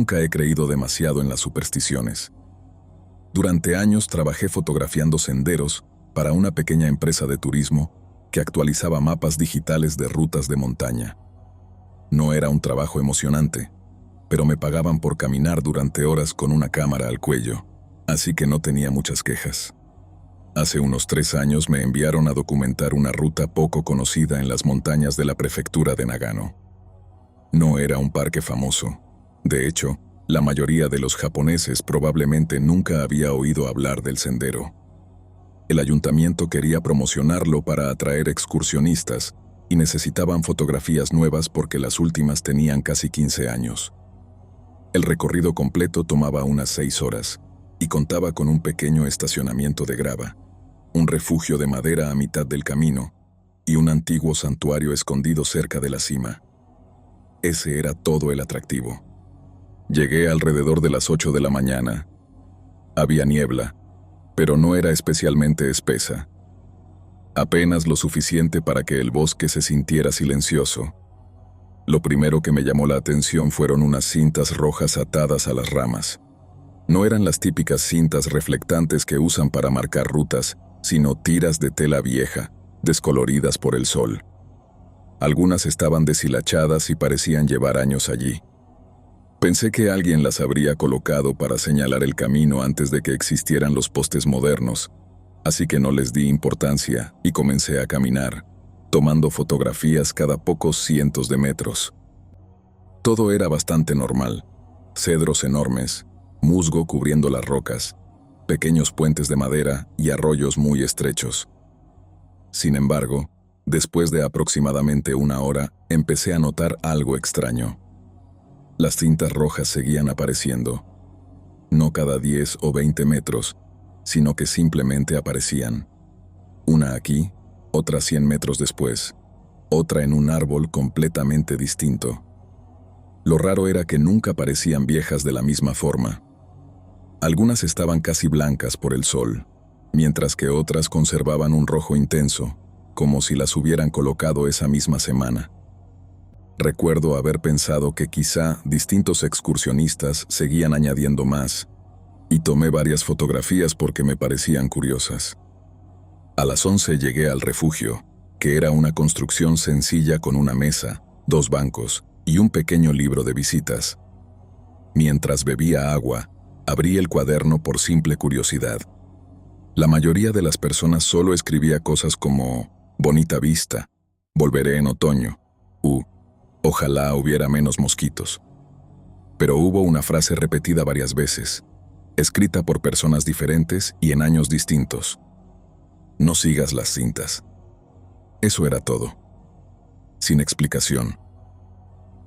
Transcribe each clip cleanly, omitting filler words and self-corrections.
nunca he creído demasiado en las supersticiones. Durante años trabajé fotografiando senderos para una pequeña empresa de turismo que actualizaba mapas digitales de rutas de montaña. No era un trabajo emocionante, pero me pagaban por caminar durante horas con una cámara al cuello, así que no tenía muchas quejas. Hace unos 3 años me enviaron a documentar una ruta poco conocida en las montañas de la prefectura de Nagano. No era un parque famoso. De hecho, la mayoría de los japoneses probablemente nunca había oído hablar del sendero. El ayuntamiento quería promocionarlo para atraer excursionistas y necesitaban fotografías nuevas porque las últimas tenían casi 15 años. El recorrido completo tomaba unas 6 horas y contaba con un pequeño estacionamiento de grava, un refugio de madera a mitad del camino y un antiguo santuario escondido cerca de la cima. Ese era todo el atractivo. Llegué alrededor de las 8 de la mañana. Había niebla, pero no era especialmente espesa. Apenas lo suficiente para que el bosque se sintiera silencioso. Lo primero que me llamó la atención fueron unas cintas rojas atadas a las ramas. No eran las típicas cintas reflectantes que usan para marcar rutas, sino tiras de tela vieja, descoloridas por el sol. Algunas estaban deshilachadas y parecían llevar años allí. Pensé que alguien las habría colocado para señalar el camino antes de que existieran los postes modernos, así que no les di importancia y comencé a caminar, tomando fotografías cada pocos cientos de metros. Todo era bastante normal: cedros enormes, musgo cubriendo las rocas, pequeños puentes de madera y arroyos muy estrechos. Sin embargo, después de aproximadamente 1 hora, empecé a notar algo extraño. Las cintas rojas seguían apareciendo, no cada 10 o 20 metros, sino que simplemente aparecían. Una aquí, otra 100 metros después, otra en un árbol completamente distinto. Lo raro era que nunca parecían viejas de la misma forma. Algunas estaban casi blancas por el sol, mientras que otras conservaban un rojo intenso, como si las hubieran colocado esa misma semana. Recuerdo haber pensado que quizá distintos excursionistas seguían añadiendo más, y tomé varias fotografías porque me parecían curiosas. A las 11 llegué al refugio, que era una construcción sencilla con una mesa, 2 bancos y un pequeño libro de visitas. Mientras bebía agua, abrí el cuaderno por simple curiosidad. La mayoría de las personas solo escribía cosas como «bonita vista», «volveré en otoño» u «ojalá hubiera menos mosquitos». Pero hubo una frase repetida varias veces, escrita por personas diferentes y en años distintos: «No sigas las cintas». Eso era todo. Sin explicación.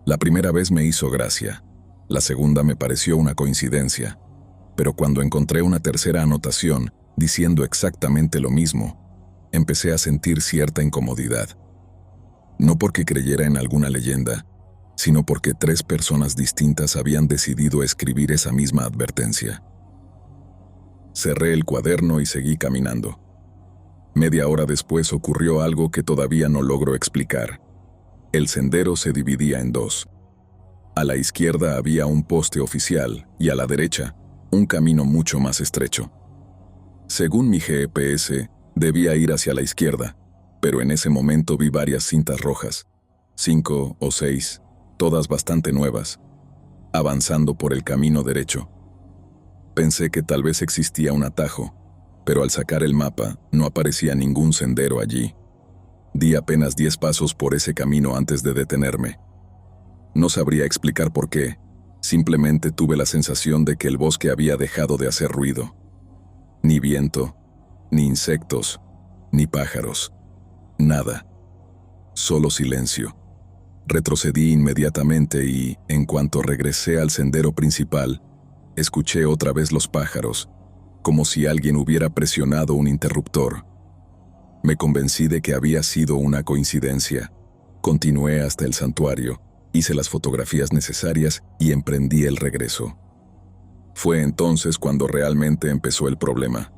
La primera vez me hizo gracia, la segunda me pareció una coincidencia, pero cuando encontré una tercera anotación diciendo exactamente lo mismo, empecé a sentir cierta incomodidad. No porque creyera en alguna leyenda, sino porque 3 personas distintas habían decidido escribir esa misma advertencia. Cerré el cuaderno y seguí caminando. Media hora después ocurrió algo que todavía no logro explicar. El sendero se dividía en 2. A la izquierda había un poste oficial y a la derecha, un camino mucho más estrecho. Según mi GPS, debía ir hacia la izquierda, pero en ese momento vi varias cintas rojas, 5 o 6, todas bastante nuevas, avanzando por el camino derecho. Pensé que tal vez existía un atajo, pero al sacar el mapa no aparecía ningún sendero allí. Di apenas 10 pasos por ese camino antes de detenerme. No sabría explicar por qué, simplemente tuve la sensación de que el bosque había dejado de hacer ruido. Ni viento, ni insectos, ni pájaros. Nada. Solo silencio. Retrocedí inmediatamente y, en cuanto regresé al sendero principal, escuché otra vez los pájaros, como si alguien hubiera presionado un interruptor. Me convencí de que había sido una coincidencia. Continué hasta el santuario, hice las fotografías necesarias y emprendí el regreso. Fue entonces cuando realmente empezó el problema.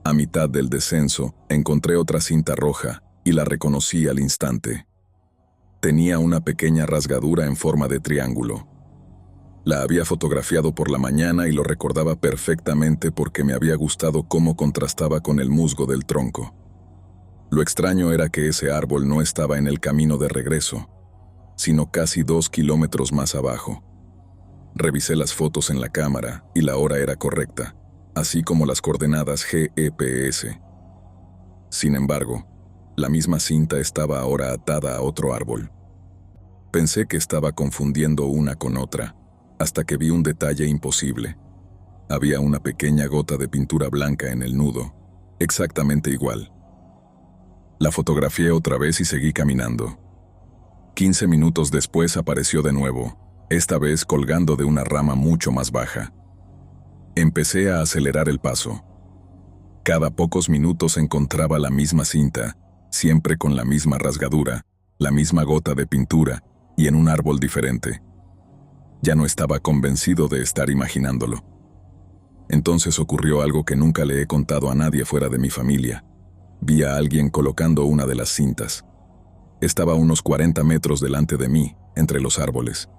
A mitad del descenso, encontré otra cinta roja y la reconocí al instante. Tenía una pequeña rasgadura en forma de triángulo. La había fotografiado por la mañana y lo recordaba perfectamente porque me había gustado cómo contrastaba con el musgo del tronco. Lo extraño era que ese árbol no estaba en el camino de regreso, sino casi 2 kilómetros más abajo. Revisé las fotos en la cámara y la hora era correcta, así como las coordenadas GPS. Sin embargo, la misma cinta estaba ahora atada a otro árbol. Pensé que estaba confundiendo una con otra, hasta que vi un detalle imposible. Había una pequeña gota de pintura blanca en el nudo, exactamente igual. La fotografié otra vez y seguí caminando. 15 minutos después apareció de nuevo, esta vez colgando de una rama mucho más baja. Empecé a acelerar el paso. Cada pocos minutos encontraba la misma cinta, siempre con la misma rasgadura, la misma gota de pintura y en un árbol diferente. Ya no estaba convencido de estar imaginándolo. Entonces ocurrió algo que nunca le he contado a nadie fuera de mi familia. Vi a alguien colocando una de las cintas. Estaba a unos 40 metros delante de mí, entre los árboles.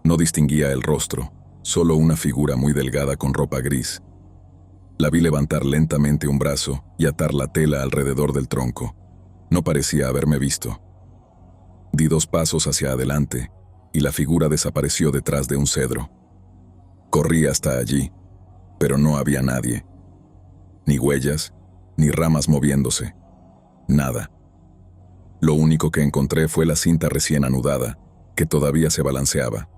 No distinguía el rostro, solo una figura muy delgada con ropa gris. La vi levantar lentamente un brazo y atar la tela alrededor del tronco. No parecía haberme visto. Di 2 pasos hacia adelante y la figura desapareció detrás de un cedro. Corrí hasta allí, pero no había nadie. Ni huellas, ni ramas moviéndose. Nada. Lo único que encontré fue la cinta recién anudada, que todavía se balanceaba.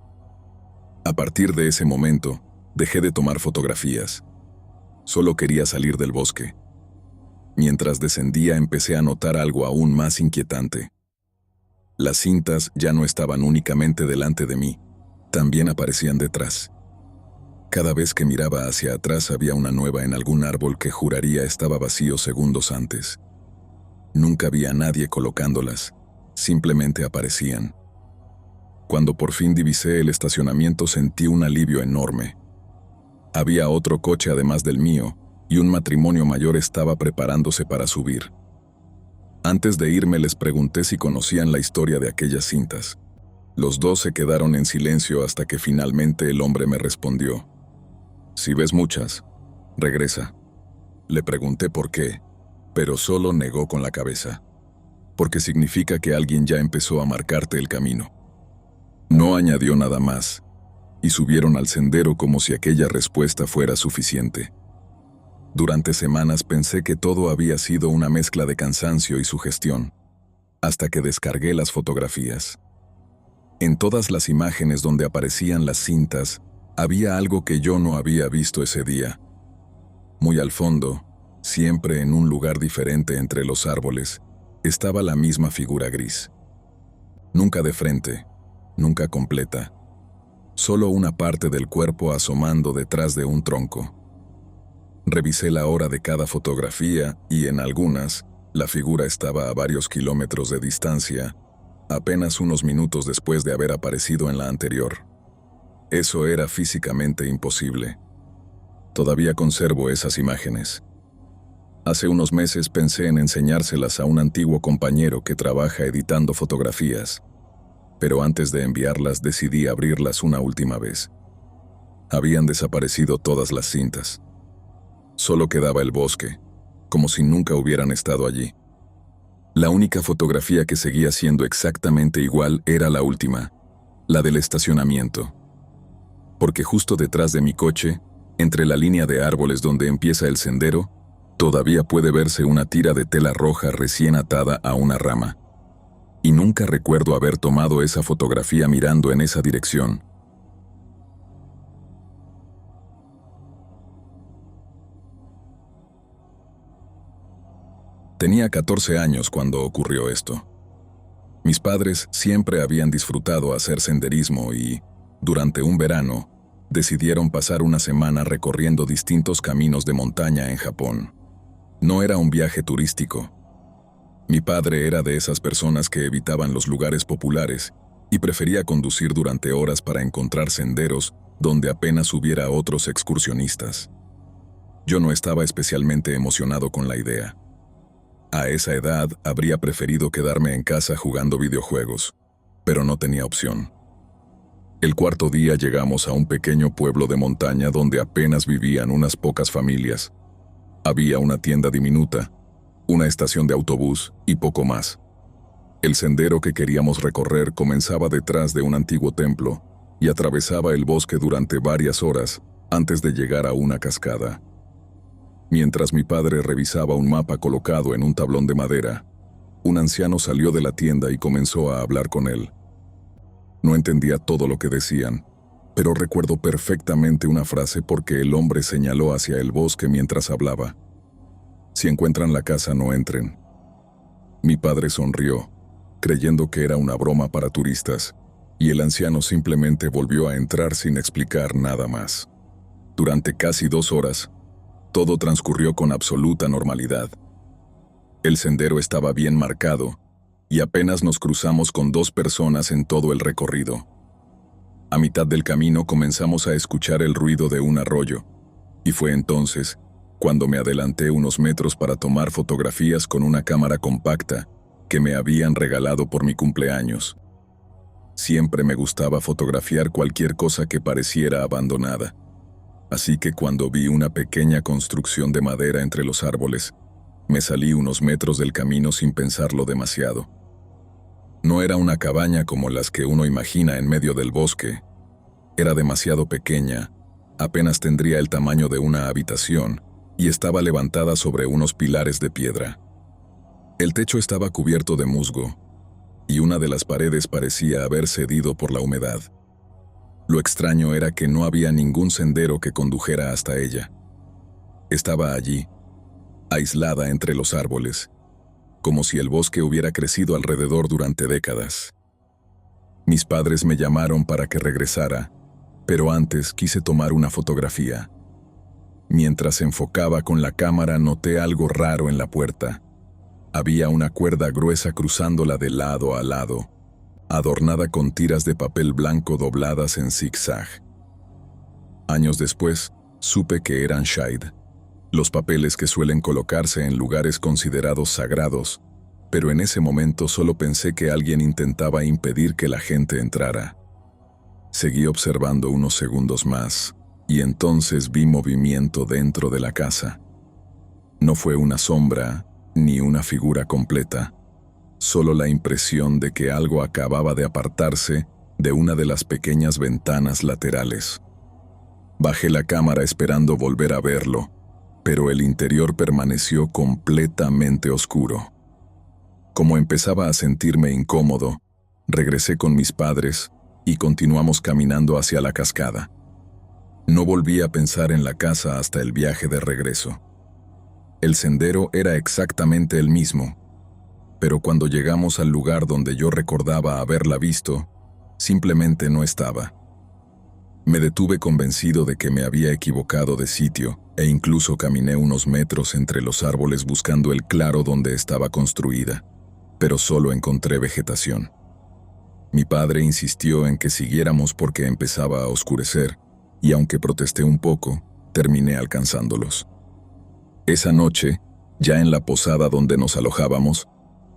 A partir de ese momento, dejé de tomar fotografías. Solo quería salir del bosque. Mientras descendía empecé a notar algo aún más inquietante. Las cintas ya no estaban únicamente delante de mí, también aparecían detrás. Cada vez que miraba hacia atrás había una nueva en algún árbol que juraría estaba vacío segundos antes. Nunca vi a nadie colocándolas, simplemente aparecían. Cuando por fin divisé el estacionamiento sentí un alivio enorme. Había otro coche además del mío, y un matrimonio mayor estaba preparándose para subir. Antes de irme les pregunté si conocían la historia de aquellas cintas. Los dos se quedaron en silencio hasta que finalmente el hombre me respondió: «Si ves muchas, regresa». Le pregunté por qué, pero solo negó con la cabeza. Porque significa que alguien ya empezó a marcarte el camino. No añadió nada más, y subieron al sendero como si aquella respuesta fuera suficiente. Durante semanas pensé que todo había sido una mezcla de cansancio y sugestión, hasta que descargué las fotografías. En todas las imágenes donde aparecían las cintas, había algo que yo no había visto ese día. Muy al fondo, siempre en un lugar diferente entre los árboles, estaba la misma figura gris. Nunca de frente, nunca completa. Solo una parte del cuerpo asomando detrás de un tronco. Revisé la hora de cada fotografía y en algunas, la figura estaba a varios kilómetros de distancia, apenas unos minutos después de haber aparecido en la anterior. Eso era físicamente imposible. Todavía conservo esas imágenes. Hace unos meses pensé en enseñárselas a un antiguo compañero que trabaja editando fotografías, pero antes de enviarlas decidí abrirlas una última vez. Habían desaparecido todas las cintas. Solo quedaba el bosque, como si nunca hubieran estado allí. La única fotografía que seguía siendo exactamente igual era la última, la del estacionamiento. Porque justo detrás de mi coche, entre la línea de árboles donde empieza el sendero, todavía puede verse una tira de tela roja recién atada a una rama. Y nunca recuerdo haber tomado esa fotografía mirando en esa dirección. Tenía 14 años cuando ocurrió esto. Mis padres siempre habían disfrutado hacer senderismo y, durante un verano, decidieron pasar una semana recorriendo distintos caminos de montaña en Japón. No era un viaje turístico. Mi padre era de esas personas que evitaban los lugares populares y prefería conducir durante horas para encontrar senderos donde apenas hubiera otros excursionistas. Yo no estaba especialmente emocionado con la idea. A esa edad habría preferido quedarme en casa jugando videojuegos, pero no tenía opción. El cuarto día llegamos a un pequeño pueblo de montaña donde apenas vivían unas pocas familias. Había una tienda diminuta, una estación de autobús y poco más. El sendero que queríamos recorrer comenzaba detrás de un antiguo templo y atravesaba el bosque durante varias horas antes de llegar a una cascada. Mientras mi padre revisaba un mapa colocado en un tablón de madera, un anciano salió de la tienda y comenzó a hablar con él. No entendía todo lo que decían, pero recuerdo perfectamente una frase porque el hombre señaló hacia el bosque mientras hablaba. Si encuentran la casa, no entren. Mi padre sonrió, creyendo que era una broma para turistas, y el anciano simplemente volvió a entrar sin explicar nada más. Durante casi 2 horas, todo transcurrió con absoluta normalidad. El sendero estaba bien marcado, y apenas nos cruzamos con 2 personas en todo el recorrido. A mitad del camino comenzamos a escuchar el ruido de un arroyo, y fue entonces cuando me adelanté unos metros para tomar fotografías con una cámara compacta que me habían regalado por mi cumpleaños. Siempre me gustaba fotografiar cualquier cosa que pareciera abandonada, así que cuando vi una pequeña construcción de madera entre los árboles, me salí unos metros del camino sin pensarlo demasiado. No era una cabaña como las que uno imagina en medio del bosque. Era demasiado pequeña, apenas tendría el tamaño de una habitación, y estaba levantada sobre unos pilares de piedra. El techo estaba cubierto de musgo, y una de las paredes parecía haber cedido por la humedad. Lo extraño era que no había ningún sendero que condujera hasta ella. Estaba allí, aislada entre los árboles, como si el bosque hubiera crecido alrededor durante décadas. Mis padres me llamaron para que regresara, pero antes quise tomar una fotografía. Mientras enfocaba con la cámara noté algo raro en la puerta. Había una cuerda gruesa cruzándola de lado a lado, adornada con tiras de papel blanco dobladas en zigzag. Años después, supe que eran shide, los papeles que suelen colocarse en lugares considerados sagrados, pero en ese momento solo pensé que alguien intentaba impedir que la gente entrara. Seguí observando unos segundos más, y entonces vi movimiento dentro de la casa. No fue una sombra, ni una figura completa, solo la impresión de que algo acababa de apartarse de una de las pequeñas ventanas laterales. Bajé la cámara esperando volver a verlo, pero el interior permaneció completamente oscuro. Como empezaba a sentirme incómodo, regresé con mis padres y continuamos caminando hacia la cascada. No volví a pensar en la casa hasta el viaje de regreso. El sendero era exactamente el mismo, pero cuando llegamos al lugar donde yo recordaba haberla visto, simplemente no estaba. Me detuve convencido de que me había equivocado de sitio e incluso caminé unos metros entre los árboles buscando el claro donde estaba construida, pero solo encontré vegetación. Mi padre insistió en que siguiéramos porque empezaba a oscurecer, y aunque protesté un poco, terminé alcanzándolos. Esa noche, ya en la posada donde nos alojábamos,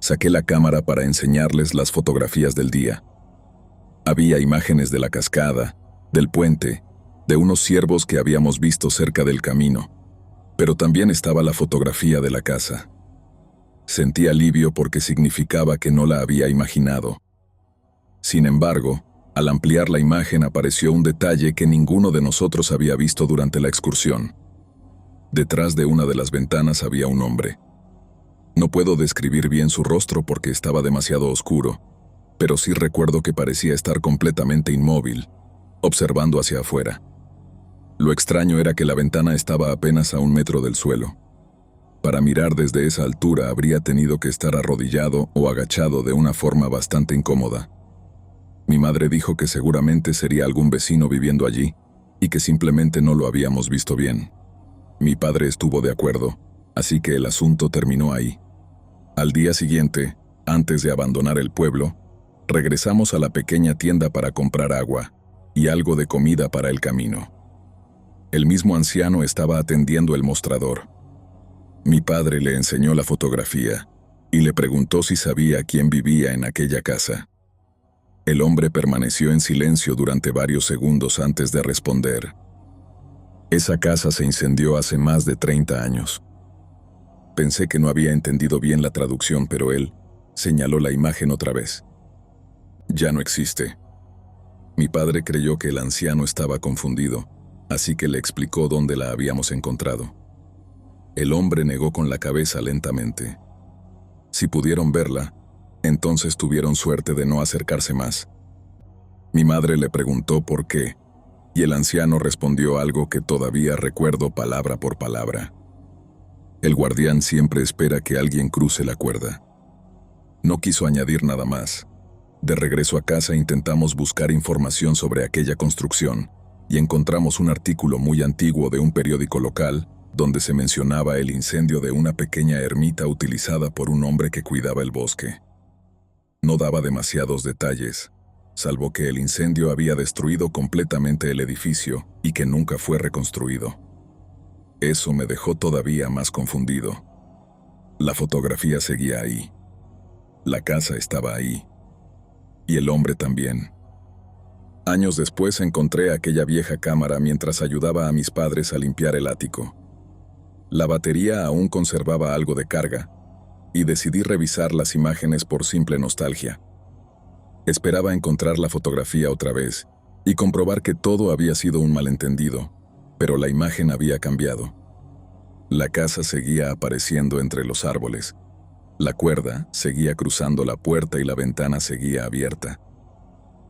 saqué la cámara para enseñarles las fotografías del día. Había imágenes de la cascada, del puente, de unos ciervos que habíamos visto cerca del camino, pero también estaba la fotografía de la casa. Sentí alivio porque significaba que no la había imaginado. Sin embargo, al ampliar la imagen apareció un detalle que ninguno de nosotros había visto durante la excursión. Detrás de una de las ventanas había un hombre. No puedo describir bien su rostro porque estaba demasiado oscuro, pero sí recuerdo que parecía estar completamente inmóvil, observando hacia afuera. Lo extraño era que la ventana estaba apenas a 1 metro del suelo. Para mirar desde esa altura habría tenido que estar arrodillado o agachado de una forma bastante incómoda. Mi madre dijo que seguramente sería algún vecino viviendo allí y que simplemente no lo habíamos visto bien. Mi padre estuvo de acuerdo, así que el asunto terminó ahí. Al día siguiente, antes de abandonar el pueblo, regresamos a la pequeña tienda para comprar agua y algo de comida para el camino. El mismo anciano estaba atendiendo el mostrador. Mi padre le enseñó la fotografía y le preguntó si sabía quién vivía en aquella casa. El hombre permaneció en silencio durante varios segundos antes de responder. Esa casa se incendió hace más de 30 años. Pensé que no había entendido bien la traducción, pero él señaló la imagen otra vez. Ya no existe. Mi padre creyó que el anciano estaba confundido, así que le explicó dónde la habíamos encontrado. El hombre negó con la cabeza lentamente. Si pudieron verla, entonces tuvieron suerte de no acercarse más. Mi madre le preguntó por qué, y el anciano respondió algo que todavía recuerdo palabra por palabra. El guardián siempre espera que alguien cruce la cuerda. No quiso añadir nada más. De regreso a casa intentamos buscar información sobre aquella construcción y encontramos un artículo muy antiguo de un periódico local donde se mencionaba el incendio de una pequeña ermita utilizada por un hombre que cuidaba el bosque. No daba demasiados detalles, salvo que el incendio había destruido completamente el edificio y que nunca fue reconstruido. Eso me dejó todavía más confundido. La fotografía seguía ahí. La casa estaba ahí. Y el hombre también. Años después encontré aquella vieja cámara mientras ayudaba a mis padres a limpiar el ático. La batería aún conservaba algo de carga, y decidí revisar las imágenes por simple nostalgia. Esperaba encontrar la fotografía otra vez y comprobar que todo había sido un malentendido, pero la imagen había cambiado. La casa seguía apareciendo entre los árboles. La cuerda seguía cruzando la puerta y la ventana seguía abierta.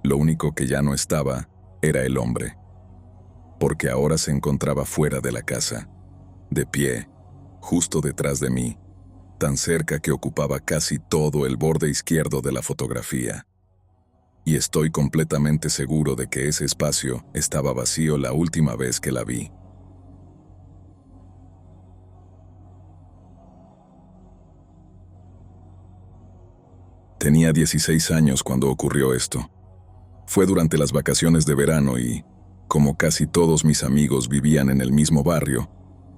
Lo único que ya no estaba era el hombre, porque ahora se encontraba fuera de la casa, de pie, justo detrás de mí, tan cerca que ocupaba casi todo el borde izquierdo de la fotografía. Y estoy completamente seguro de que ese espacio estaba vacío la última vez que la vi. Tenía 16 años cuando ocurrió esto. Fue durante las vacaciones de verano y, como casi todos mis amigos vivían en el mismo barrio,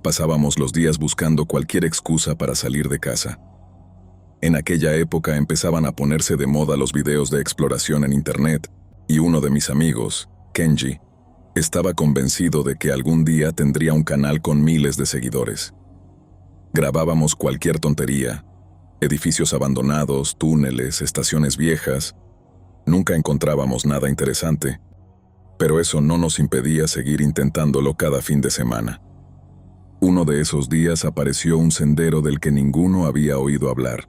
pasábamos los días buscando cualquier excusa para salir de casa. En aquella época empezaban a ponerse de moda los videos de exploración en internet, y uno de mis amigos, Kenji, estaba convencido de que algún día tendría un canal con miles de seguidores. Grabábamos cualquier tontería, edificios abandonados, túneles, estaciones viejas. Nunca encontrábamos nada interesante, pero eso no nos impedía seguir intentándolo cada fin de semana. Uno de esos días apareció un sendero del que ninguno había oído hablar.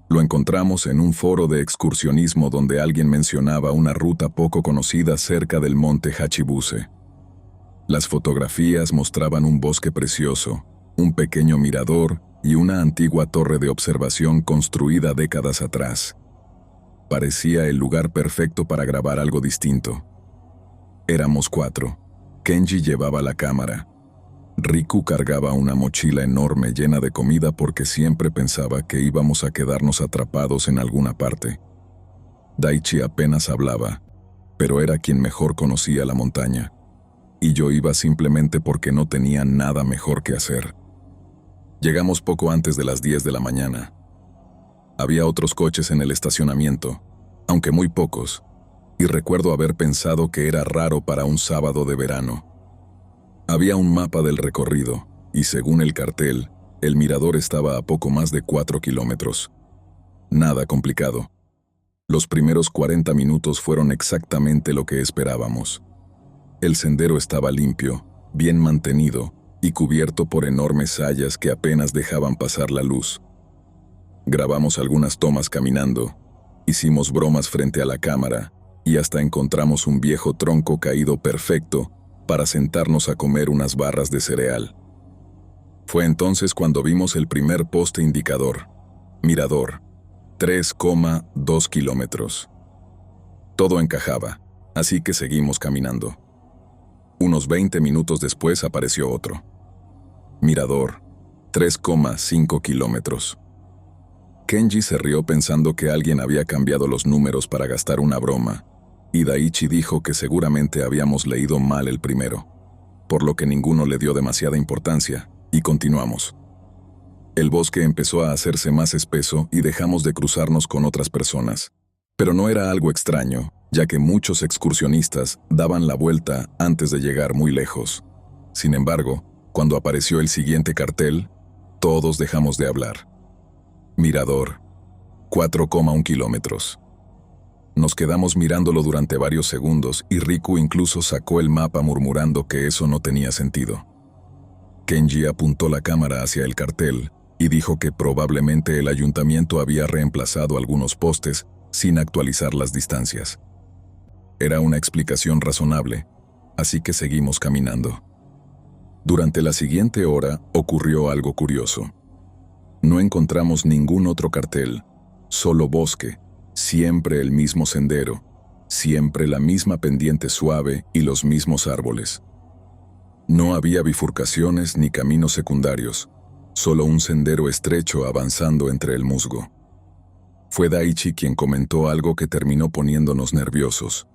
Lo encontramos en un foro de excursionismo donde alguien mencionaba una ruta poco conocida cerca del monte Hachibuse. Las fotografías mostraban un bosque precioso, un pequeño mirador y una antigua torre de observación construida décadas atrás. Parecía el lugar perfecto para grabar algo distinto. Éramos 4. Kenji llevaba la cámara. Riku cargaba una mochila enorme llena de comida porque siempre pensaba que íbamos a quedarnos atrapados en alguna parte. Daichi apenas hablaba, pero era quien mejor conocía la montaña, y yo iba simplemente porque no tenía nada mejor que hacer. Llegamos poco antes de las 10 de la mañana. Había otros coches en el estacionamiento, aunque muy pocos, y recuerdo haber pensado que era raro para un sábado de verano. Había un mapa del recorrido, y según el cartel, el mirador estaba a poco más de 4 kilómetros. Nada complicado. Los primeros 40 minutos fueron exactamente lo que esperábamos. El sendero estaba limpio, bien mantenido, y cubierto por enormes hayas que apenas dejaban pasar la luz. Grabamos algunas tomas caminando, hicimos bromas frente a la cámara, y hasta encontramos un viejo tronco caído perfecto para sentarnos a comer unas barras de cereal. Fue entonces cuando vimos el primer poste indicador. Mirador, 3,2 kilómetros. Todo encajaba, así que seguimos caminando. Unos 20 minutos después apareció otro. Mirador, 3,5 kilómetros. Kenji se rió pensando que alguien había cambiado los números para gastar una broma, y Daichi dijo que seguramente habíamos leído mal el primero, por lo que ninguno le dio demasiada importancia, y continuamos. El bosque empezó a hacerse más espeso y dejamos de cruzarnos con otras personas. Pero no era algo extraño, ya que muchos excursionistas daban la vuelta antes de llegar muy lejos. Sin embargo, cuando apareció el siguiente cartel, todos dejamos de hablar. Mirador, 4,1 kilómetros. Nos quedamos mirándolo durante varios segundos y Riku incluso sacó el mapa murmurando que eso no tenía sentido. Kenji apuntó la cámara hacia el cartel y dijo que probablemente el ayuntamiento había reemplazado algunos postes sin actualizar las distancias. Era una explicación razonable, así que seguimos caminando. Durante la siguiente hora ocurrió algo curioso. No encontramos ningún otro cartel, solo bosque, siempre el mismo sendero, siempre la misma pendiente suave y los mismos árboles. No había bifurcaciones ni caminos secundarios, solo un sendero estrecho avanzando entre el musgo. Fue Daichi quien comentó algo que terminó poniéndonos nerviosos.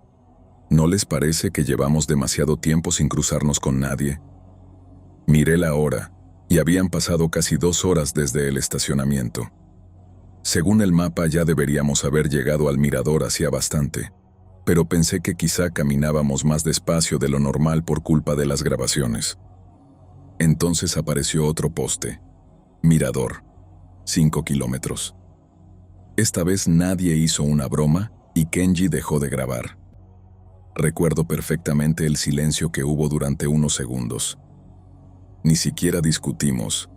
¿No les parece que llevamos demasiado tiempo sin cruzarnos con nadie? Miré la hora, y habían pasado casi 2 horas desde el estacionamiento. Según el mapa ya deberíamos haber llegado al mirador hacía bastante, pero pensé que quizá caminábamos más despacio de lo normal por culpa de las grabaciones. Entonces apareció otro poste. Mirador, 5 kilómetros. Esta vez nadie hizo una broma y Kenji dejó de grabar. Recuerdo perfectamente el silencio que hubo durante unos segundos. Ni siquiera discutimos,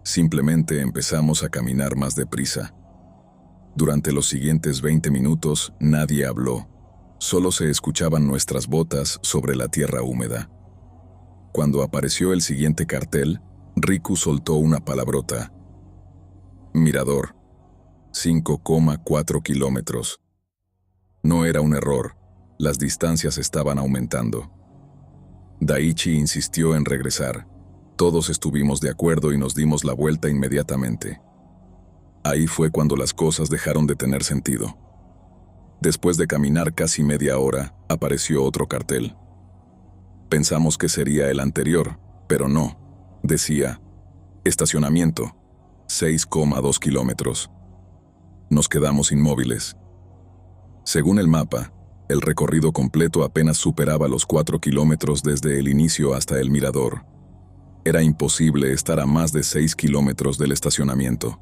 simplemente empezamos a caminar más deprisa. Durante los siguientes 20 minutos nadie habló, solo se escuchaban nuestras botas sobre la tierra húmeda. Cuando apareció el siguiente cartel, Riku soltó una palabrota. Mirador, 5,4 kilómetros. No era un error, las distancias estaban aumentando. Daichi insistió en regresar. Todos estuvimos de acuerdo y nos dimos la vuelta inmediatamente. Ahí fue cuando las cosas dejaron de tener sentido. Después de caminar casi media hora, apareció otro cartel. Pensamos que sería el anterior, pero no. Decía, estacionamiento, 6,2 kilómetros. Nos quedamos inmóviles. Según el mapa, el recorrido completo apenas superaba los 4 kilómetros desde el inicio hasta el mirador. Era imposible estar a más de 6 kilómetros del estacionamiento.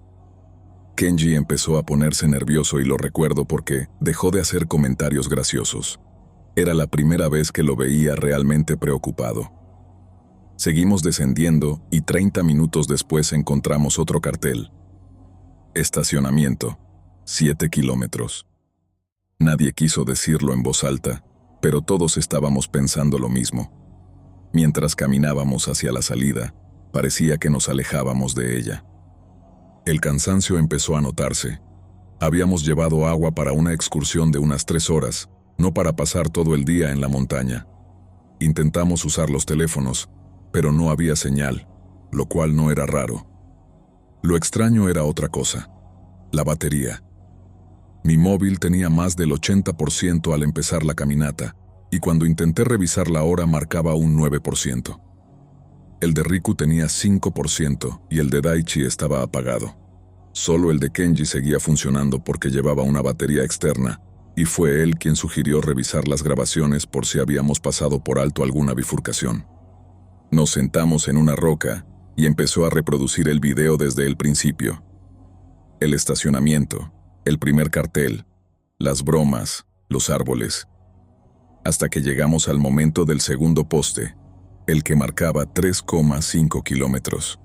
Kenji empezó a ponerse nervioso y lo recuerdo porque dejó de hacer comentarios graciosos. Era la primera vez que lo veía realmente preocupado. Seguimos descendiendo y 30 minutos después encontramos otro cartel. Estacionamiento, 7 kilómetros. Nadie quiso decirlo en voz alta, pero todos estábamos pensando lo mismo. Mientras caminábamos hacia la salida, parecía que nos alejábamos de ella. El cansancio empezó a notarse. Habíamos llevado agua para una excursión de unas 3 horas, no para pasar todo el día en la montaña. Intentamos usar los teléfonos, pero no había señal, lo cual no era raro. Lo extraño era otra cosa, la batería. Mi móvil tenía más del 80% al empezar la caminata, y cuando intenté revisar la hora marcaba un 9%. El de Riku tenía 5% y el de Daichi estaba apagado. Solo el de Kenji seguía funcionando porque llevaba una batería externa, y fue él quien sugirió revisar las grabaciones por si habíamos pasado por alto alguna bifurcación. Nos sentamos en una roca y empezó a reproducir el video desde el principio. El estacionamiento, el primer cartel, las bromas, los árboles. Hasta que llegamos al momento del segundo poste, el que marcaba 3,5 kilómetros.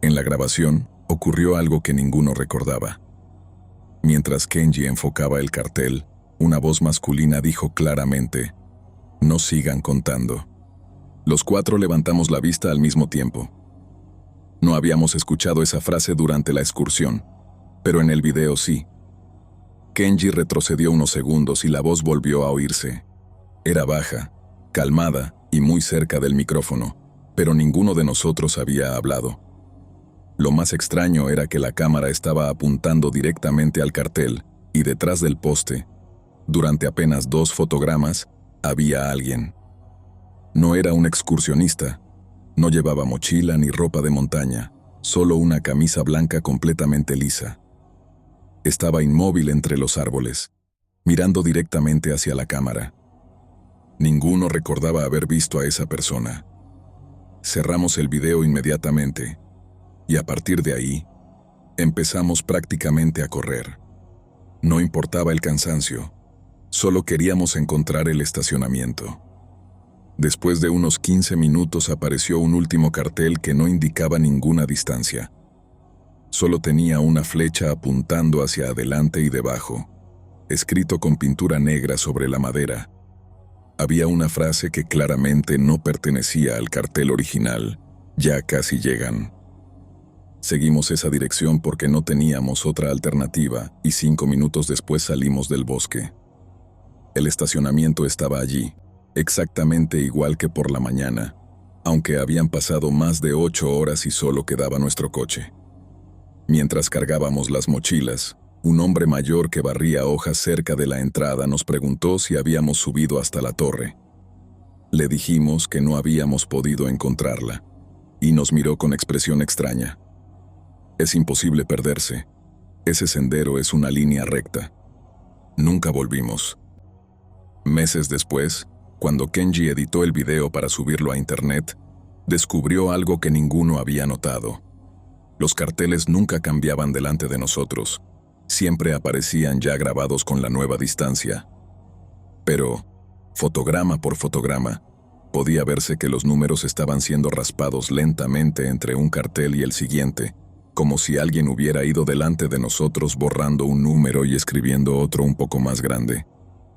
En la grabación ocurrió algo que ninguno recordaba. Mientras Kenji enfocaba el cartel, una voz masculina dijo claramente, «No sigan contando». Los 4 levantamos la vista al mismo tiempo. No habíamos escuchado esa frase durante la excursión, pero en el video sí. Kenji retrocedió unos segundos y la voz volvió a oírse. Era baja, calmada y muy cerca del micrófono, pero ninguno de nosotros había hablado. Lo más extraño era que la cámara estaba apuntando directamente al cartel y detrás del poste, durante apenas 2 fotogramas, había alguien. No era un excursionista, no llevaba mochila ni ropa de montaña, solo una camisa blanca completamente lisa. Estaba inmóvil entre los árboles, mirando directamente hacia la cámara. Ninguno recordaba haber visto a esa persona. Cerramos el video inmediatamente, y a partir de ahí, empezamos prácticamente a correr. No importaba el cansancio, solo queríamos encontrar el estacionamiento. Después de unos 15 minutos apareció un último cartel que no indicaba ninguna distancia. Solo tenía una flecha apuntando hacia adelante y debajo, escrito con pintura negra sobre la madera. Había una frase que claramente no pertenecía al cartel original: "Ya casi llegan". Seguimos esa dirección porque no teníamos otra alternativa y 5 minutos después salimos del bosque. El estacionamiento estaba allí, exactamente igual que por la mañana, aunque habían pasado más de 8 horas y solo quedaba nuestro coche. Mientras cargábamos las mochilas, un hombre mayor que barría hojas cerca de la entrada nos preguntó si habíamos subido hasta la torre. Le dijimos que no habíamos podido encontrarla, y nos miró con expresión extraña. Es imposible perderse. Ese sendero es una línea recta. Nunca volvimos. Meses después, cuando Kenji editó el video para subirlo a internet, descubrió algo que ninguno había notado. Los carteles nunca cambiaban delante de nosotros. Siempre aparecían ya grabados con la nueva distancia. Pero, fotograma por fotograma, podía verse que los números estaban siendo raspados lentamente entre un cartel y el siguiente, como si alguien hubiera ido delante de nosotros borrando un número y escribiendo otro un poco más grande.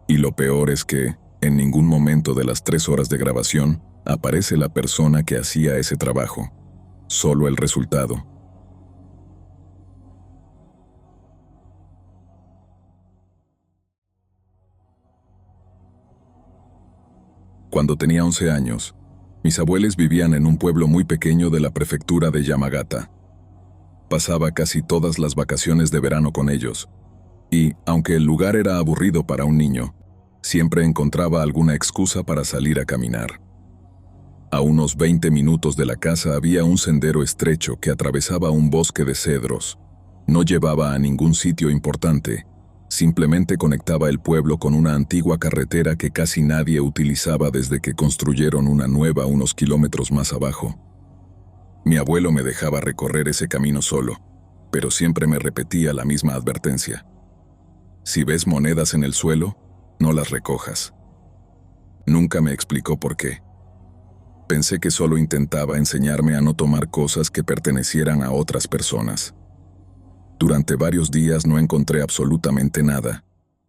Y lo peor es que, en ningún momento de las 3 horas de grabación, aparece la persona que hacía ese trabajo. Solo el resultado. Cuando tenía 11 años, mis abuelos vivían en un pueblo muy pequeño de la prefectura de Yamagata. Pasaba casi todas las vacaciones de verano con ellos, y, aunque el lugar era aburrido para un niño, siempre encontraba alguna excusa para salir a caminar. A unos 20 minutos de la casa había un sendero estrecho que atravesaba un bosque de cedros. No llevaba a ningún sitio importante, simplemente conectaba el pueblo con una antigua carretera que casi nadie utilizaba desde que construyeron una nueva unos kilómetros más abajo. Mi abuelo me dejaba recorrer ese camino solo, pero siempre me repetía la misma advertencia: si ves monedas en el suelo, no las recojas. Nunca me explicó por qué. Pensé que solo intentaba enseñarme a no tomar cosas que pertenecieran a otras personas. Durante varios días no encontré absolutamente nada.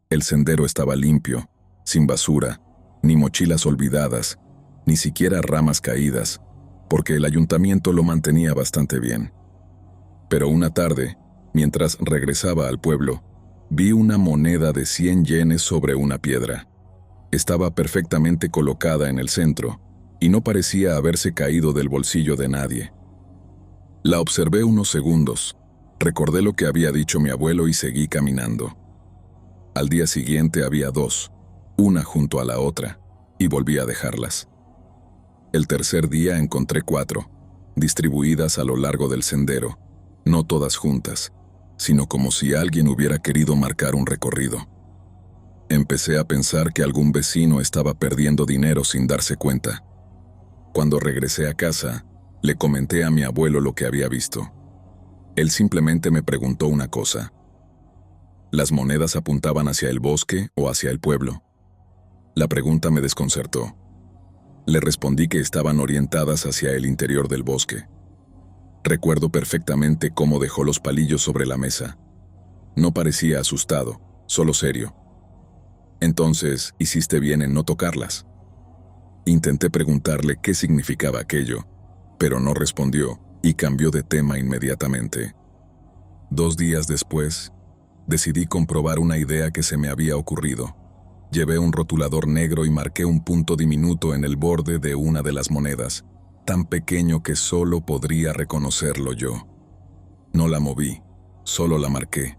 El sendero estaba limpio, sin basura, ni mochilas olvidadas, ni siquiera ramas caídas, porque el ayuntamiento lo mantenía bastante bien. Pero una tarde, mientras regresaba al pueblo, vi una moneda de 100 yenes sobre una piedra. Estaba perfectamente colocada en el centro, y no parecía haberse caído del bolsillo de nadie. La observé unos segundos. Recordé lo que había dicho mi abuelo y seguí caminando. Al día siguiente había 2, una junto a la otra, y volví a dejarlas. El tercer día encontré 4, distribuidas a lo largo del sendero, no todas juntas, sino como si alguien hubiera querido marcar un recorrido. Empecé a pensar que algún vecino estaba perdiendo dinero sin darse cuenta. Cuando regresé a casa, le comenté a mi abuelo lo que había visto. Él simplemente me preguntó una cosa: ¿las monedas apuntaban hacia el bosque o hacia el pueblo? La pregunta me desconcertó. Le respondí que estaban orientadas hacia el interior del bosque. Recuerdo perfectamente cómo dejó los palillos sobre la mesa. No parecía asustado, solo serio. Entonces, ¿hiciste bien en no tocarlas? Intenté preguntarle qué significaba aquello, pero no respondió y cambió de tema inmediatamente. 2 días después, decidí comprobar una idea que se me había ocurrido. Llevé un rotulador negro y marqué un punto diminuto en el borde de una de las monedas, tan pequeño que solo podría reconocerlo yo. No la moví, solo la marqué.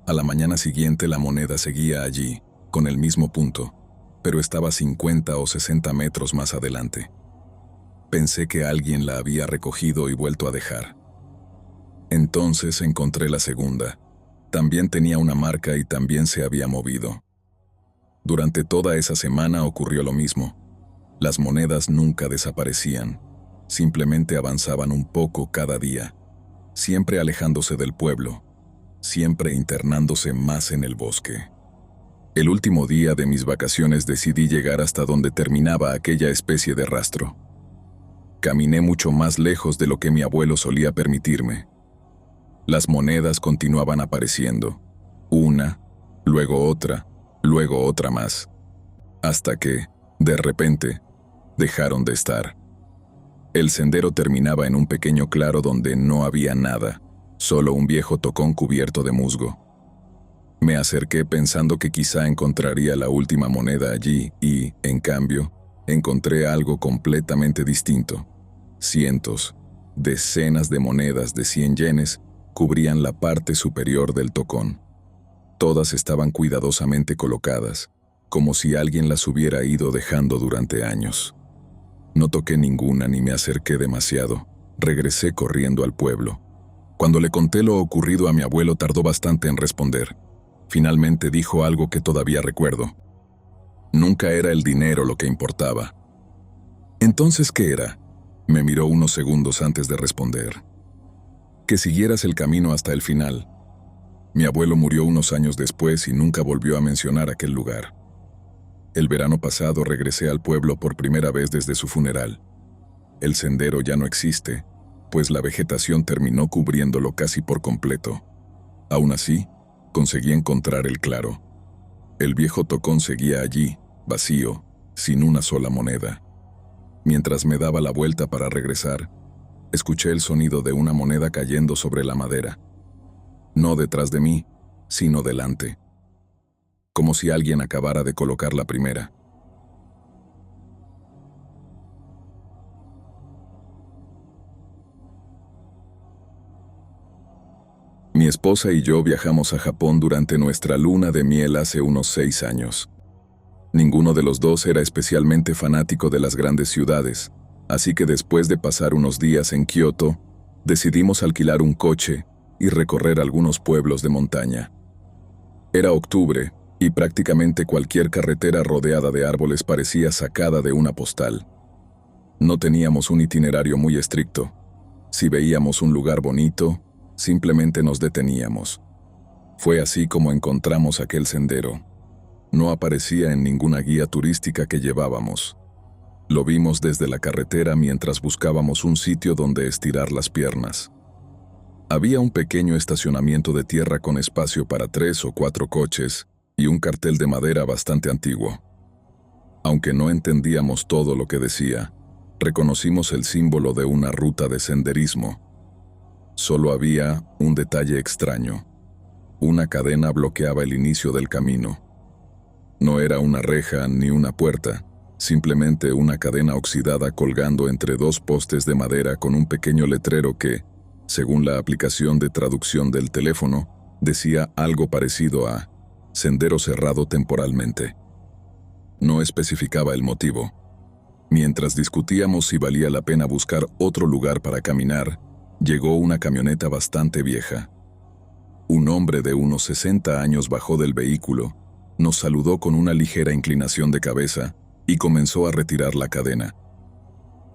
A la mañana siguiente la moneda seguía allí, con el mismo punto, pero estaba 50 o 60 metros más adelante. Pensé que alguien la había recogido y vuelto a dejar. Entonces encontré la segunda, También tenía una marca y también se había movido. Durante toda esa semana ocurrió lo mismo. Las monedas nunca desaparecían, simplemente avanzaban un poco cada día, siempre alejándose del pueblo, siempre internándose más en el bosque. El último día de mis vacaciones decidí llegar hasta donde terminaba aquella especie de rastro. Caminé mucho más lejos de lo que mi abuelo solía permitirme. Las monedas continuaban apareciendo, una, luego otra más, hasta que, de repente, dejaron de estar. El sendero terminaba en un pequeño claro donde no había nada, solo un viejo tocón cubierto de musgo. Me acerqué pensando que quizá encontraría la última moneda allí y, en cambio, encontré algo completamente distinto. Cientos, decenas de monedas de 100 yenes cubrían la parte superior del tocón. Todas estaban cuidadosamente colocadas, como si alguien las hubiera ido dejando durante años. No toqué ninguna ni me acerqué demasiado. Regresé corriendo al pueblo. Cuando le conté lo ocurrido a mi abuelo tardó bastante en responder. Finalmente dijo algo que todavía recuerdo. Nunca era el dinero lo que importaba. ¿Entonces qué era? Me miró unos segundos antes de responder. Que siguieras el camino hasta el final. Mi abuelo murió unos años después y nunca volvió a mencionar aquel lugar. El verano pasado regresé al pueblo por primera vez desde su funeral. El sendero ya no existe, pues la vegetación terminó cubriéndolo casi por completo. Aún así, conseguí encontrar el claro. El viejo tocón seguía allí, vacío, sin una sola moneda. Mientras me daba la vuelta para regresar, escuché el sonido de una moneda cayendo sobre la madera. No detrás de mí, sino delante. Como si alguien acabara de colocar la primera. Mi esposa y yo viajamos a Japón durante nuestra luna de miel hace unos 6 años. Ninguno de los dos era especialmente fanático de las grandes ciudades, así que después de pasar unos días en Kioto, decidimos alquilar un coche y recorrer algunos pueblos de montaña. Era octubre, y prácticamente cualquier carretera rodeada de árboles parecía sacada de una postal. No teníamos un itinerario muy estricto. Si veíamos un lugar bonito, simplemente nos deteníamos. Fue así como encontramos aquel sendero. No aparecía en ninguna guía turística que llevábamos. Lo vimos desde la carretera mientras buscábamos un sitio donde estirar las piernas. Había un pequeño estacionamiento de tierra con espacio para 3 o 4 coches y un cartel de madera bastante antiguo. Aunque no entendíamos todo lo que decía, reconocimos el símbolo de una ruta de senderismo. Solo había un detalle extraño. Una cadena bloqueaba el inicio del camino. No era una reja ni una puerta, simplemente una cadena oxidada colgando entre 2 postes de madera con un pequeño letrero que, según la aplicación de traducción del teléfono, decía algo parecido a «sendero cerrado temporalmente». No especificaba el motivo. Mientras discutíamos si valía la pena buscar otro lugar para caminar, llegó una camioneta bastante vieja. Un hombre de unos 60 años bajó del vehículo, nos saludó con una ligera inclinación de cabeza y comenzó a retirar la cadena.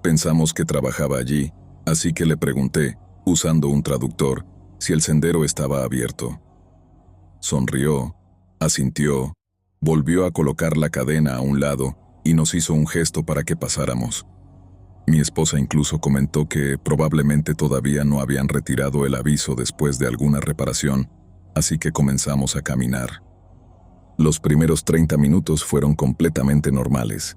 Pensamos que trabajaba allí, así que le pregunté, usando un traductor, si el sendero estaba abierto. Sonrió, asintió, volvió a colocar la cadena a un lado y nos hizo un gesto para que pasáramos. Mi esposa incluso comentó que probablemente todavía no habían retirado el aviso después de alguna reparación, así que comenzamos a caminar. Los primeros 30 minutos fueron completamente normales.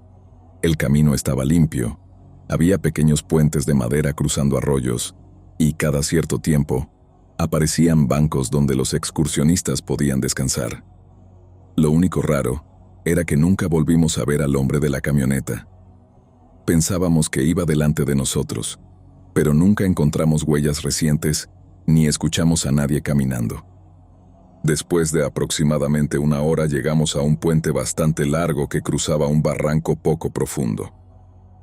El camino estaba limpio, había pequeños puentes de madera cruzando arroyos, y cada cierto tiempo, aparecían bancos donde los excursionistas podían descansar. Lo único raro era que nunca volvimos a ver al hombre de la camioneta. Pensábamos que iba delante de nosotros, pero nunca encontramos huellas recientes ni escuchamos a nadie caminando. Después de aproximadamente 1 hora llegamos a un puente bastante largo que cruzaba un barranco poco profundo.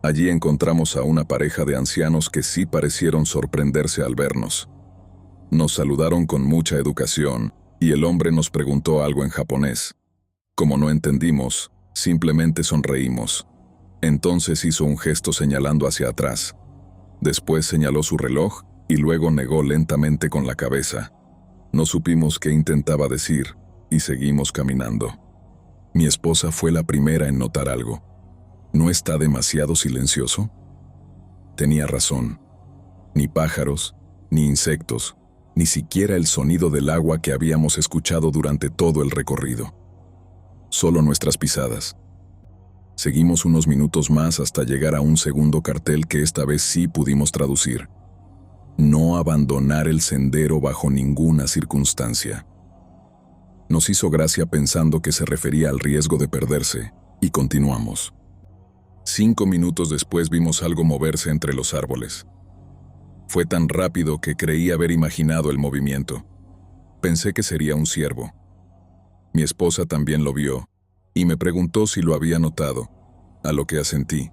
Allí encontramos a una pareja de ancianos que sí parecieron sorprenderse al vernos. Nos saludaron con mucha educación y el hombre nos preguntó algo en japonés. Como no entendimos, simplemente sonreímos. Entonces hizo un gesto señalando hacia atrás. Después señaló su reloj y luego negó lentamente con la cabeza. No supimos qué intentaba decir y seguimos caminando. Mi esposa fue la primera en notar algo. ¿No está demasiado silencioso? Tenía razón. Ni pájaros, ni insectos, ni siquiera el sonido del agua que habíamos escuchado durante todo el recorrido. Solo nuestras pisadas. Seguimos unos minutos más hasta llegar a un segundo cartel que esta vez sí pudimos traducir. No abandonar el sendero bajo ninguna circunstancia. Nos hizo gracia pensando que se refería al riesgo de perderse, y continuamos. 5 minutos después vimos algo moverse entre los árboles. Fue tan rápido que creí haber imaginado el movimiento. Pensé que sería un ciervo. Mi esposa también lo vio, y me preguntó si lo había notado, a lo que asentí.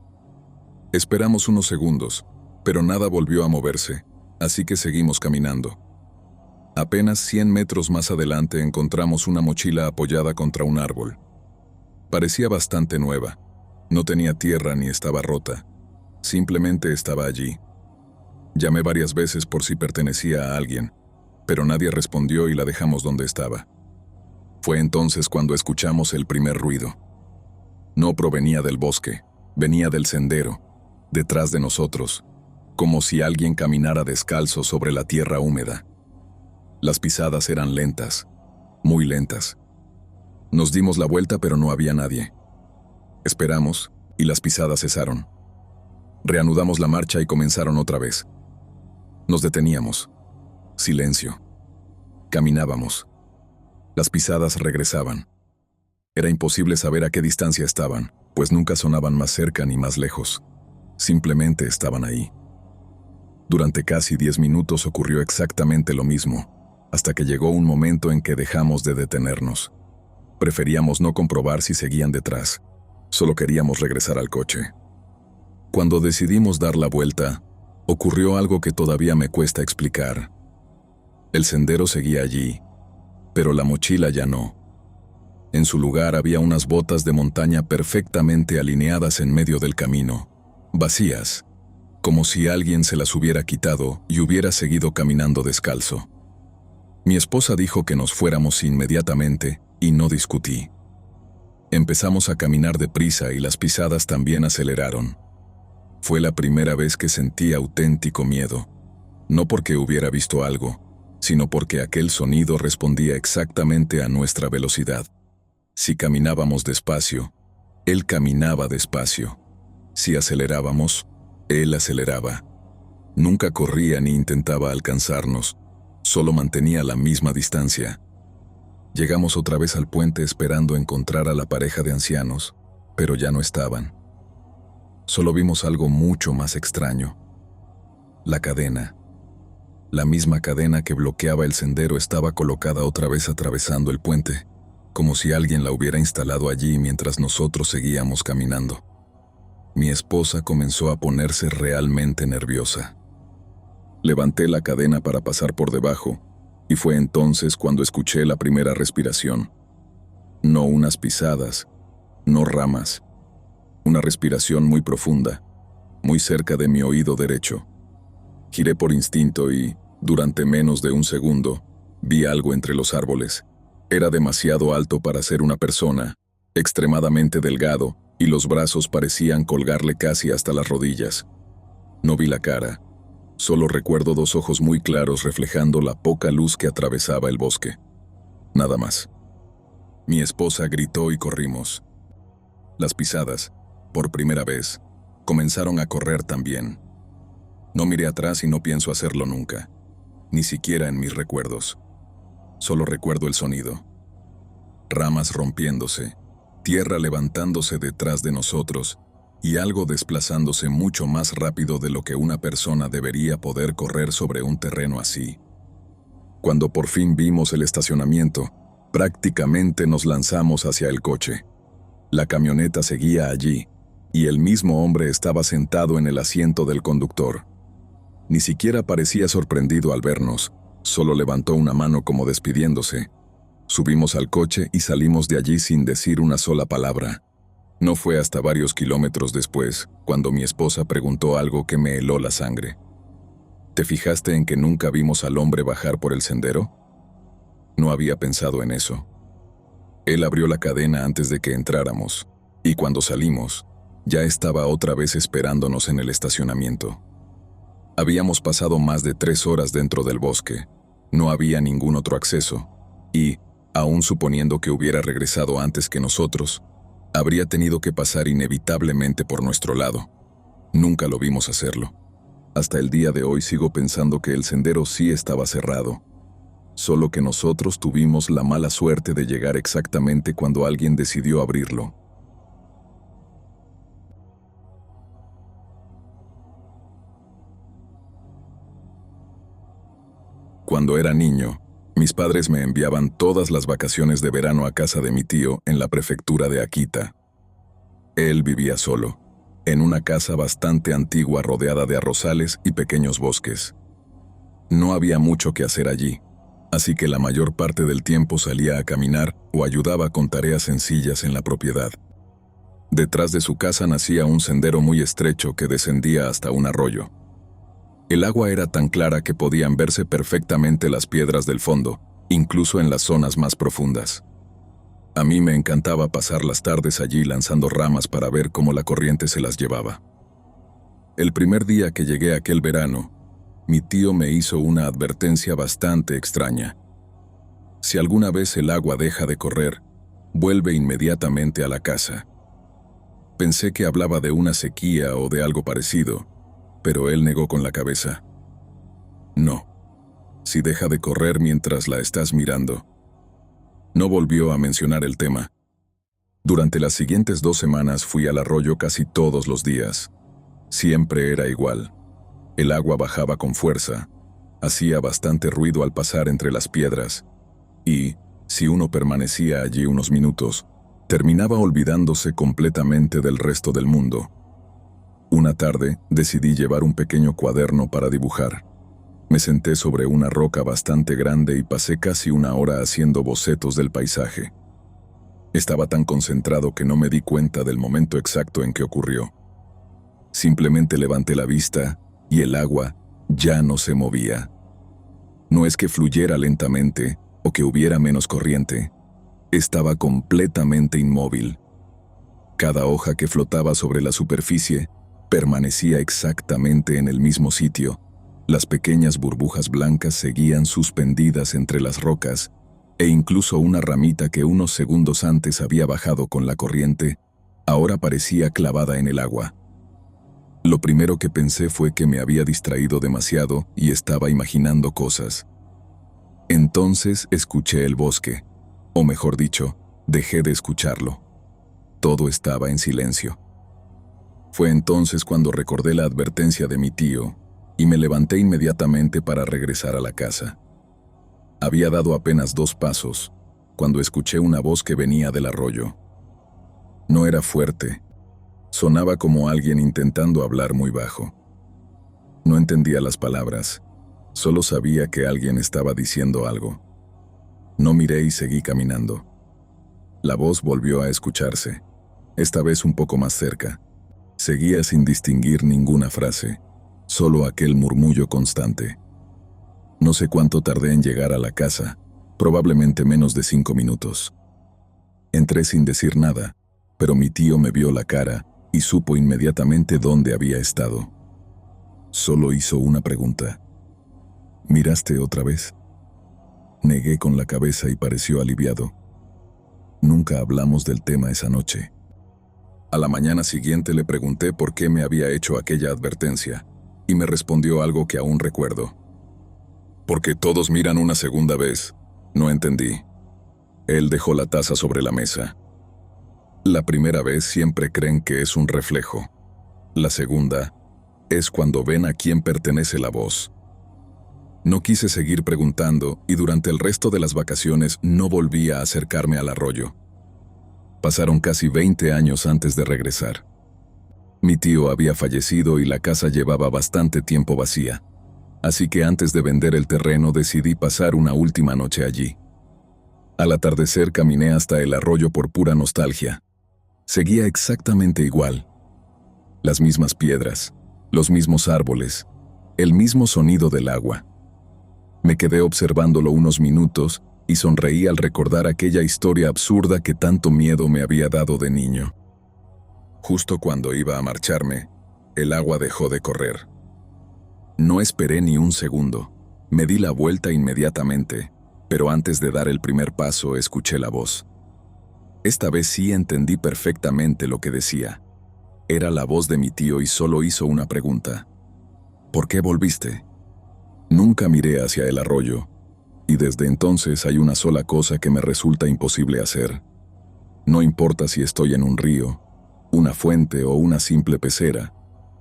Esperamos unos segundos, pero nada volvió a moverse, así que seguimos caminando. Apenas 100 metros más adelante encontramos una mochila apoyada contra un árbol. Parecía bastante nueva. No tenía tierra ni estaba rota. Simplemente estaba allí. Llamé varias veces por si pertenecía a alguien, pero nadie respondió y la dejamos donde estaba. Fue entonces cuando escuchamos el primer ruido. No provenía del bosque, venía del sendero, detrás de nosotros, como si alguien caminara descalzo sobre la tierra húmeda. Las pisadas eran lentas, muy lentas. Nos dimos la vuelta pero no había nadie. Esperamos y las pisadas cesaron. Reanudamos la marcha y comenzaron otra vez. Nos deteníamos. Silencio. Caminábamos. Las pisadas regresaban. Era imposible saber a qué distancia estaban, pues nunca sonaban más cerca ni más lejos. Simplemente estaban ahí. Durante casi 10 minutos ocurrió exactamente lo mismo, hasta que llegó un momento en que dejamos de detenernos. Preferíamos no comprobar si seguían detrás. Solo queríamos regresar al coche. Cuando decidimos dar la vuelta, ocurrió algo que todavía me cuesta explicar. El sendero seguía allí, pero la mochila ya no. En su lugar había unas botas de montaña perfectamente alineadas en medio del camino, vacías, como si alguien se las hubiera quitado y hubiera seguido caminando descalzo. Mi esposa dijo que nos fuéramos inmediatamente y no discutí. Empezamos a caminar deprisa y las pisadas también aceleraron. Fue la primera vez que sentí auténtico miedo, no porque hubiera visto algo, sino porque aquel sonido respondía exactamente a nuestra velocidad. Si caminábamos despacio, él caminaba despacio. Si acelerábamos, él aceleraba. Nunca corría ni intentaba alcanzarnos, solo mantenía la misma distancia. Llegamos otra vez al puente esperando encontrar a la pareja de ancianos, pero ya no estaban. Solo vimos algo mucho más extraño. La cadena. La misma cadena que bloqueaba el sendero estaba colocada otra vez atravesando el puente, como si alguien la hubiera instalado allí mientras nosotros seguíamos caminando. Mi esposa comenzó a ponerse realmente nerviosa. Levanté la cadena para pasar por debajo, y fue entonces cuando escuché la primera respiración. No unas pisadas, no ramas. Una respiración muy profunda, muy cerca de mi oído derecho. Giré por instinto y, durante menos de un segundo, vi algo entre los árboles. Era demasiado alto para ser una persona, extremadamente delgado, y los brazos parecían colgarle casi hasta las rodillas. No vi la cara. Solo recuerdo 2 ojos muy claros reflejando la poca luz que atravesaba el bosque. Nada más. Mi esposa gritó y corrimos. Las pisadas, por primera vez, comenzaron a correr también. No miré atrás y no pienso hacerlo nunca, ni siquiera en mis recuerdos. Solo recuerdo el sonido. Ramas rompiéndose, tierra levantándose detrás de nosotros, y algo desplazándose mucho más rápido de lo que una persona debería poder correr sobre un terreno así. Cuando por fin vimos el estacionamiento, prácticamente nos lanzamos hacia el coche. La camioneta seguía allí, y el mismo hombre estaba sentado en el asiento del conductor. Ni siquiera parecía sorprendido al vernos, solo levantó una mano como despidiéndose, Subimos al coche y salimos de allí sin decir una sola palabra. No fue hasta varios kilómetros después, cuando mi esposa preguntó algo que me heló la sangre. ¿Te fijaste en que nunca vimos al hombre bajar por el sendero? No había pensado en eso. Él abrió la cadena antes de que entráramos, y cuando salimos, ya estaba otra vez esperándonos en el estacionamiento. Habíamos pasado más de 3 horas dentro del bosque, no había ningún otro acceso, y, aún suponiendo que hubiera regresado antes que nosotros, habría tenido que pasar inevitablemente por nuestro lado. Nunca lo vimos hacerlo. Hasta el día de hoy sigo pensando que el sendero sí estaba cerrado, solo que nosotros tuvimos la mala suerte de llegar exactamente cuando alguien decidió abrirlo. Cuando era niño, mis padres me enviaban todas las vacaciones de verano a casa de mi tío en la prefectura de Akita. Él vivía solo, en una casa bastante antigua rodeada de arrozales y pequeños bosques. No había mucho que hacer allí, así que la mayor parte del tiempo salía a caminar o ayudaba con tareas sencillas en la propiedad. Detrás de su casa nacía un sendero muy estrecho que descendía hasta un arroyo. El agua era tan clara que podían verse perfectamente las piedras del fondo, incluso en las zonas más profundas. A mí me encantaba pasar las tardes allí lanzando ramas para ver cómo la corriente se las llevaba. El primer día que llegué aquel verano, mi tío me hizo una advertencia bastante extraña. Si alguna vez el agua deja de correr, vuelve inmediatamente a la casa. Pensé que hablaba de una sequía o de algo parecido, pero él negó con la cabeza. No, si deja de correr mientras la estás mirando. No volvió a mencionar el tema. Durante las siguientes 2 semanas fui al arroyo casi todos los días. Siempre era igual. El agua bajaba con fuerza, hacía bastante ruido al pasar entre las piedras, y, si uno permanecía allí unos minutos, terminaba olvidándose completamente del resto del mundo. Una tarde decidí llevar un pequeño cuaderno para dibujar. Me senté sobre una roca bastante grande y pasé casi 1 hora haciendo bocetos del paisaje. Estaba tan concentrado que no me di cuenta del momento exacto en que ocurrió. Simplemente levanté la vista y el agua ya no se movía. No es que fluyera lentamente o que hubiera menos corriente. Estaba completamente inmóvil. Cada hoja que flotaba sobre la superficie permanecía exactamente en el mismo sitio. Las pequeñas burbujas blancas seguían suspendidas entre las rocas, e incluso una ramita que unos segundos antes había bajado con la corriente, ahora parecía clavada en el agua. Lo primero que pensé fue que me había distraído demasiado y estaba imaginando cosas. Entonces escuché el bosque, o mejor dicho, dejé de escucharlo. Todo estaba en silencio. Fue entonces cuando recordé la advertencia de mi tío y me levanté inmediatamente para regresar a la casa. Había dado apenas 2 pasos cuando escuché una voz que venía del arroyo. No era fuerte, sonaba como alguien intentando hablar muy bajo. No entendía las palabras, solo sabía que alguien estaba diciendo algo. No miré y seguí caminando. La voz volvió a escucharse, esta vez un poco más cerca. Seguía sin distinguir ninguna frase, solo aquel murmullo constante. No sé cuánto tardé en llegar a la casa, probablemente menos de 5 minutos. Entré sin decir nada, pero mi tío me vio la cara y supo inmediatamente dónde había estado. Solo hizo una pregunta. ¿Miraste otra vez? Negué con la cabeza y pareció aliviado. Nunca hablamos del tema esa noche. A la mañana siguiente le pregunté por qué me había hecho aquella advertencia, y me respondió algo que aún recuerdo. Porque todos miran una segunda vez. No entendí. Él dejó la taza sobre la mesa. La primera vez siempre creen que es un reflejo. La segunda es cuando ven a quién pertenece la voz. No quise seguir preguntando y durante el resto de las vacaciones no volví a acercarme al arroyo. Pasaron casi 20 años antes de regresar. Mi tío había fallecido y la casa llevaba bastante tiempo vacía, así que antes de vender el terreno decidí pasar una última noche allí. Al atardecer caminé hasta el arroyo por pura nostalgia. Seguía exactamente igual. Las mismas piedras, los mismos árboles, el mismo sonido del agua. Me quedé observándolo unos minutos y sonreí al recordar aquella historia absurda que tanto miedo me había dado de niño. Justo cuando iba a marcharme, el agua dejó de correr. No esperé ni un segundo. Me di la vuelta inmediatamente, pero antes de dar el primer paso escuché la voz. Esta vez sí entendí perfectamente lo que decía. Era la voz de mi tío y solo hizo una pregunta. ¿Por qué volviste? Nunca miré hacia el arroyo, y desde entonces hay una sola cosa que me resulta imposible hacer. No importa si estoy en un río, una fuente o una simple pecera,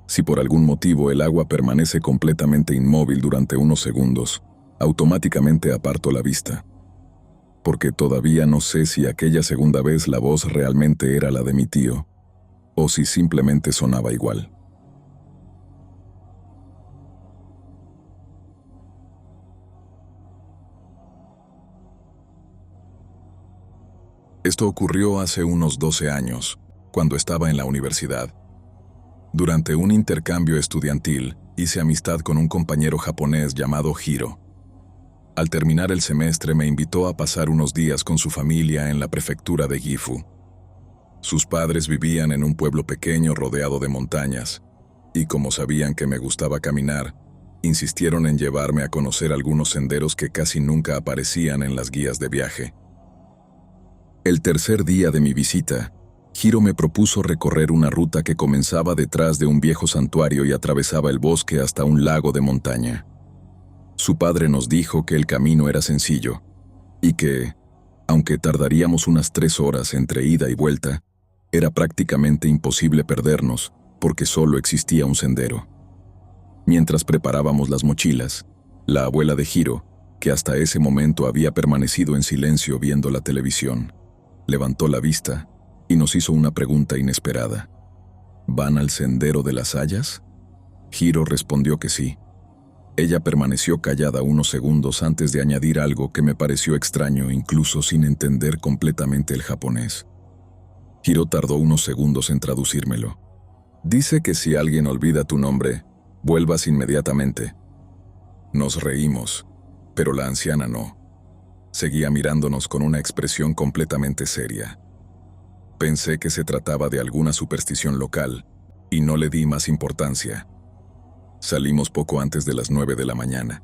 si por algún motivo el agua permanece completamente inmóvil durante unos segundos, automáticamente aparto la vista. Porque todavía no sé si aquella segunda vez la voz realmente era la de mi tío, o si simplemente sonaba igual. Esto ocurrió hace unos 12 años, cuando estaba en la universidad. Durante un intercambio estudiantil, hice amistad con un compañero japonés llamado Hiro. Al terminar el semestre me invitó a pasar unos días con su familia en la prefectura de Gifu. Sus padres vivían en un pueblo pequeño rodeado de montañas, y como sabían que me gustaba caminar, insistieron en llevarme a conocer algunos senderos que casi nunca aparecían en las guías de viaje. El tercer día de mi visita, Hiro me propuso recorrer una ruta que comenzaba detrás de un viejo santuario y atravesaba el bosque hasta un lago de montaña. Su padre nos dijo que el camino era sencillo, y que, aunque tardaríamos unas 3 horas entre ida y vuelta, era prácticamente imposible perdernos, porque solo existía un sendero. Mientras preparábamos las mochilas, la abuela de Hiro, que hasta ese momento había permanecido en silencio viendo la televisión, levantó la vista y nos hizo una pregunta inesperada. ¿Van al sendero de las hayas? Hiro respondió que sí. Ella permaneció callada unos segundos antes de añadir algo que me pareció extraño incluso sin entender completamente el japonés. Hiro tardó unos segundos en traducírmelo. Dice que si alguien olvida tu nombre, vuelvas inmediatamente. Nos reímos, pero la anciana no. Seguía mirándonos con una expresión completamente seria. Pensé que se trataba de alguna superstición local, y no le di más importancia. Salimos poco antes de las 9 de la mañana.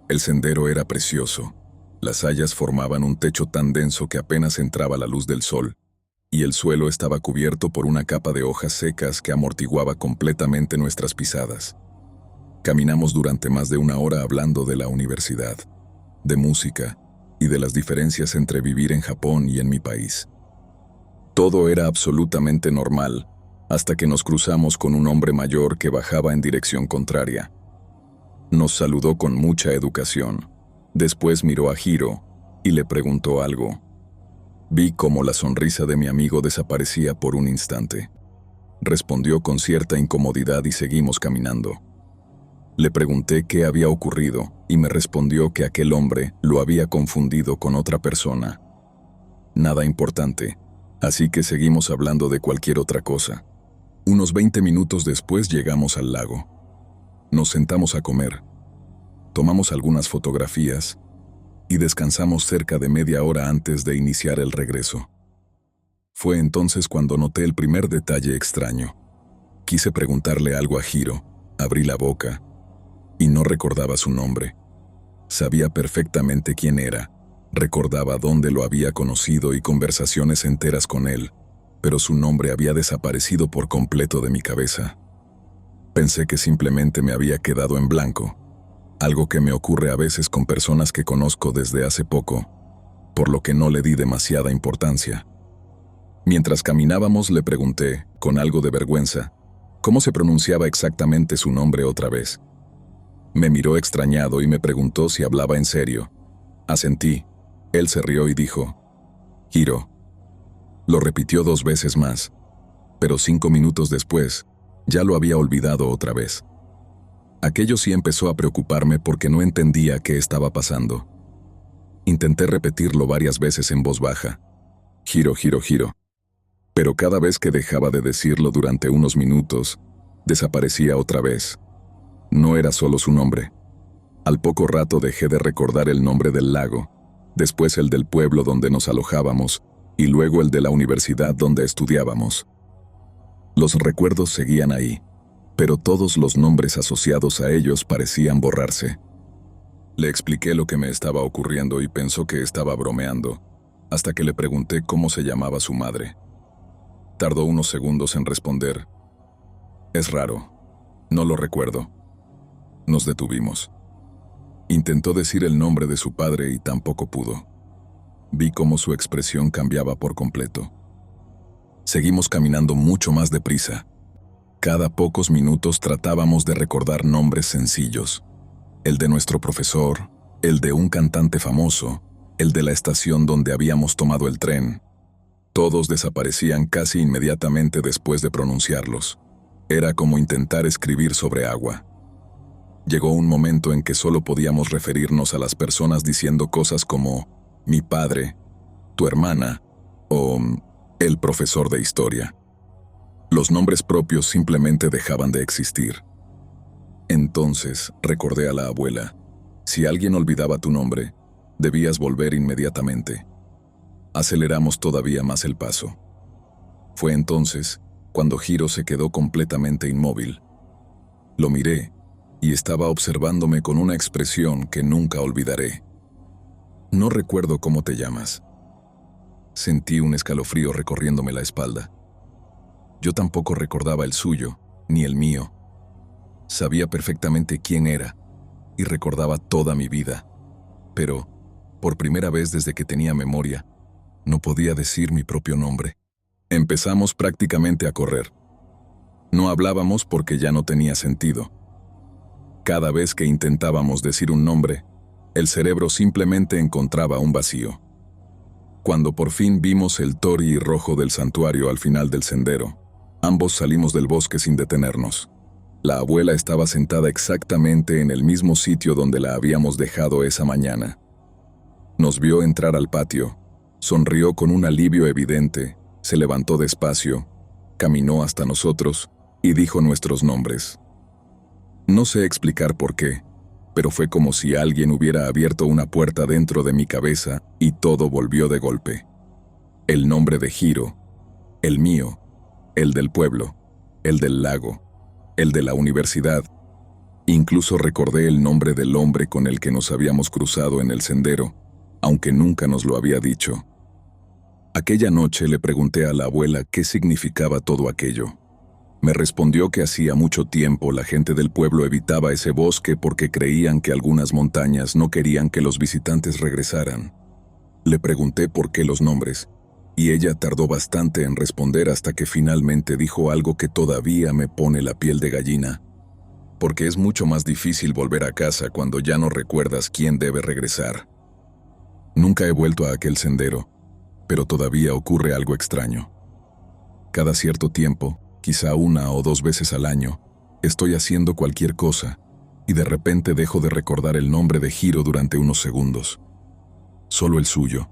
El sendero era precioso. Las hayas formaban un techo tan denso que apenas entraba la luz del sol, y el suelo estaba cubierto por una capa de hojas secas que amortiguaba completamente nuestras pisadas. Caminamos durante más de 1 hora hablando de la universidad, de música, y de las diferencias entre vivir en Japón y en mi país. Todo era absolutamente normal, hasta que nos cruzamos con un hombre mayor que bajaba en dirección contraria. Nos saludó con mucha educación. Después miró a Hiro y le preguntó algo. Vi cómo la sonrisa de mi amigo desaparecía por un instante. Respondió con cierta incomodidad y seguimos caminando. Le pregunté qué había ocurrido y me respondió que aquel hombre lo había confundido con otra persona. Nada importante, así que seguimos hablando de cualquier otra cosa. Unos 20 minutos después llegamos al lago. Nos sentamos a comer. Tomamos algunas fotografías y descansamos cerca de media hora antes de iniciar el regreso. Fue entonces cuando noté el primer detalle extraño. Quise preguntarle algo a Hiro, abrí la boca y no recordaba su nombre. Sabía perfectamente quién era, recordaba dónde lo había conocido y conversaciones enteras con él, pero su nombre había desaparecido por completo de mi cabeza. Pensé que simplemente me había quedado en blanco, algo que me ocurre a veces con personas que conozco desde hace poco, por lo que no le di demasiada importancia. Mientras caminábamos le pregunté, con algo de vergüenza, cómo se pronunciaba exactamente su nombre otra vez. Me miró extrañado y me preguntó si hablaba en serio. Asentí. Él se rió y dijo, Hiro. Lo repitió 2 veces más, pero 5 minutos después, ya lo había olvidado otra vez. Aquello sí empezó a preocuparme porque no entendía qué estaba pasando. Intenté repetirlo varias veces en voz baja. Hiro, Hiro, Hiro. Pero cada vez que dejaba de decirlo durante unos minutos, desaparecía otra vez. No era solo su nombre. Al poco rato dejé de recordar el nombre del lago, después el del pueblo donde nos alojábamos, y luego el de la universidad donde estudiábamos. Los recuerdos seguían ahí, pero todos los nombres asociados a ellos parecían borrarse. Le expliqué lo que me estaba ocurriendo y pensó que estaba bromeando, hasta que le pregunté cómo se llamaba su madre. Tardó unos segundos en responder. Es raro, no lo recuerdo. Nos detuvimos. Intentó decir el nombre de su padre y tampoco pudo. Vi cómo su expresión cambiaba por completo. Seguimos caminando mucho más deprisa. Cada pocos minutos tratábamos de recordar nombres sencillos. El de nuestro profesor, el de un cantante famoso, el de la estación donde habíamos tomado el tren. Todos desaparecían casi inmediatamente después de pronunciarlos. Era como intentar escribir sobre agua. Llegó un momento en que solo podíamos referirnos a las personas diciendo cosas como mi padre, tu hermana o el profesor de historia. Los nombres propios simplemente dejaban de existir. Entonces recordé a la abuela. Si alguien olvidaba tu nombre, debías volver inmediatamente. Aceleramos todavía más el paso. Fue entonces cuando Hiro se quedó completamente inmóvil. Lo miré y estaba observándome con una expresión que nunca olvidaré. No recuerdo cómo te llamas. Sentí un escalofrío recorriéndome la espalda. Yo tampoco recordaba el suyo, ni el mío. Sabía perfectamente quién era y recordaba toda mi vida. Pero, por primera vez desde que tenía memoria, no podía decir mi propio nombre. Empezamos prácticamente a correr. No hablábamos porque ya no tenía sentido. Cada vez que intentábamos decir un nombre, el cerebro simplemente encontraba un vacío. Cuando por fin vimos el torii rojo del santuario al final del sendero, ambos salimos del bosque sin detenernos. La abuela estaba sentada exactamente en el mismo sitio donde la habíamos dejado esa mañana. Nos vio entrar al patio, sonrió con un alivio evidente, se levantó despacio, caminó hasta nosotros y dijo nuestros nombres. No sé explicar por qué, pero fue como si alguien hubiera abierto una puerta dentro de mi cabeza y todo volvió de golpe. El nombre de Hiro, el mío, el del pueblo, el del lago, el de la universidad. Incluso recordé el nombre del hombre con el que nos habíamos cruzado en el sendero, aunque nunca nos lo había dicho. Aquella noche le pregunté a la abuela qué significaba todo aquello. Me respondió que hacía mucho tiempo la gente del pueblo evitaba ese bosque porque creían que algunas montañas no querían que los visitantes regresaran. Le pregunté por qué los nombres, y ella tardó bastante en responder hasta que finalmente dijo algo que todavía me pone la piel de gallina. Porque es mucho más difícil volver a casa cuando ya no recuerdas quién debe regresar. Nunca he vuelto a aquel sendero, pero todavía ocurre algo extraño. Cada cierto tiempo, quizá 1 o 2 veces al año, estoy haciendo cualquier cosa y de repente dejo de recordar el nombre de Hiro durante unos segundos. Solo el suyo.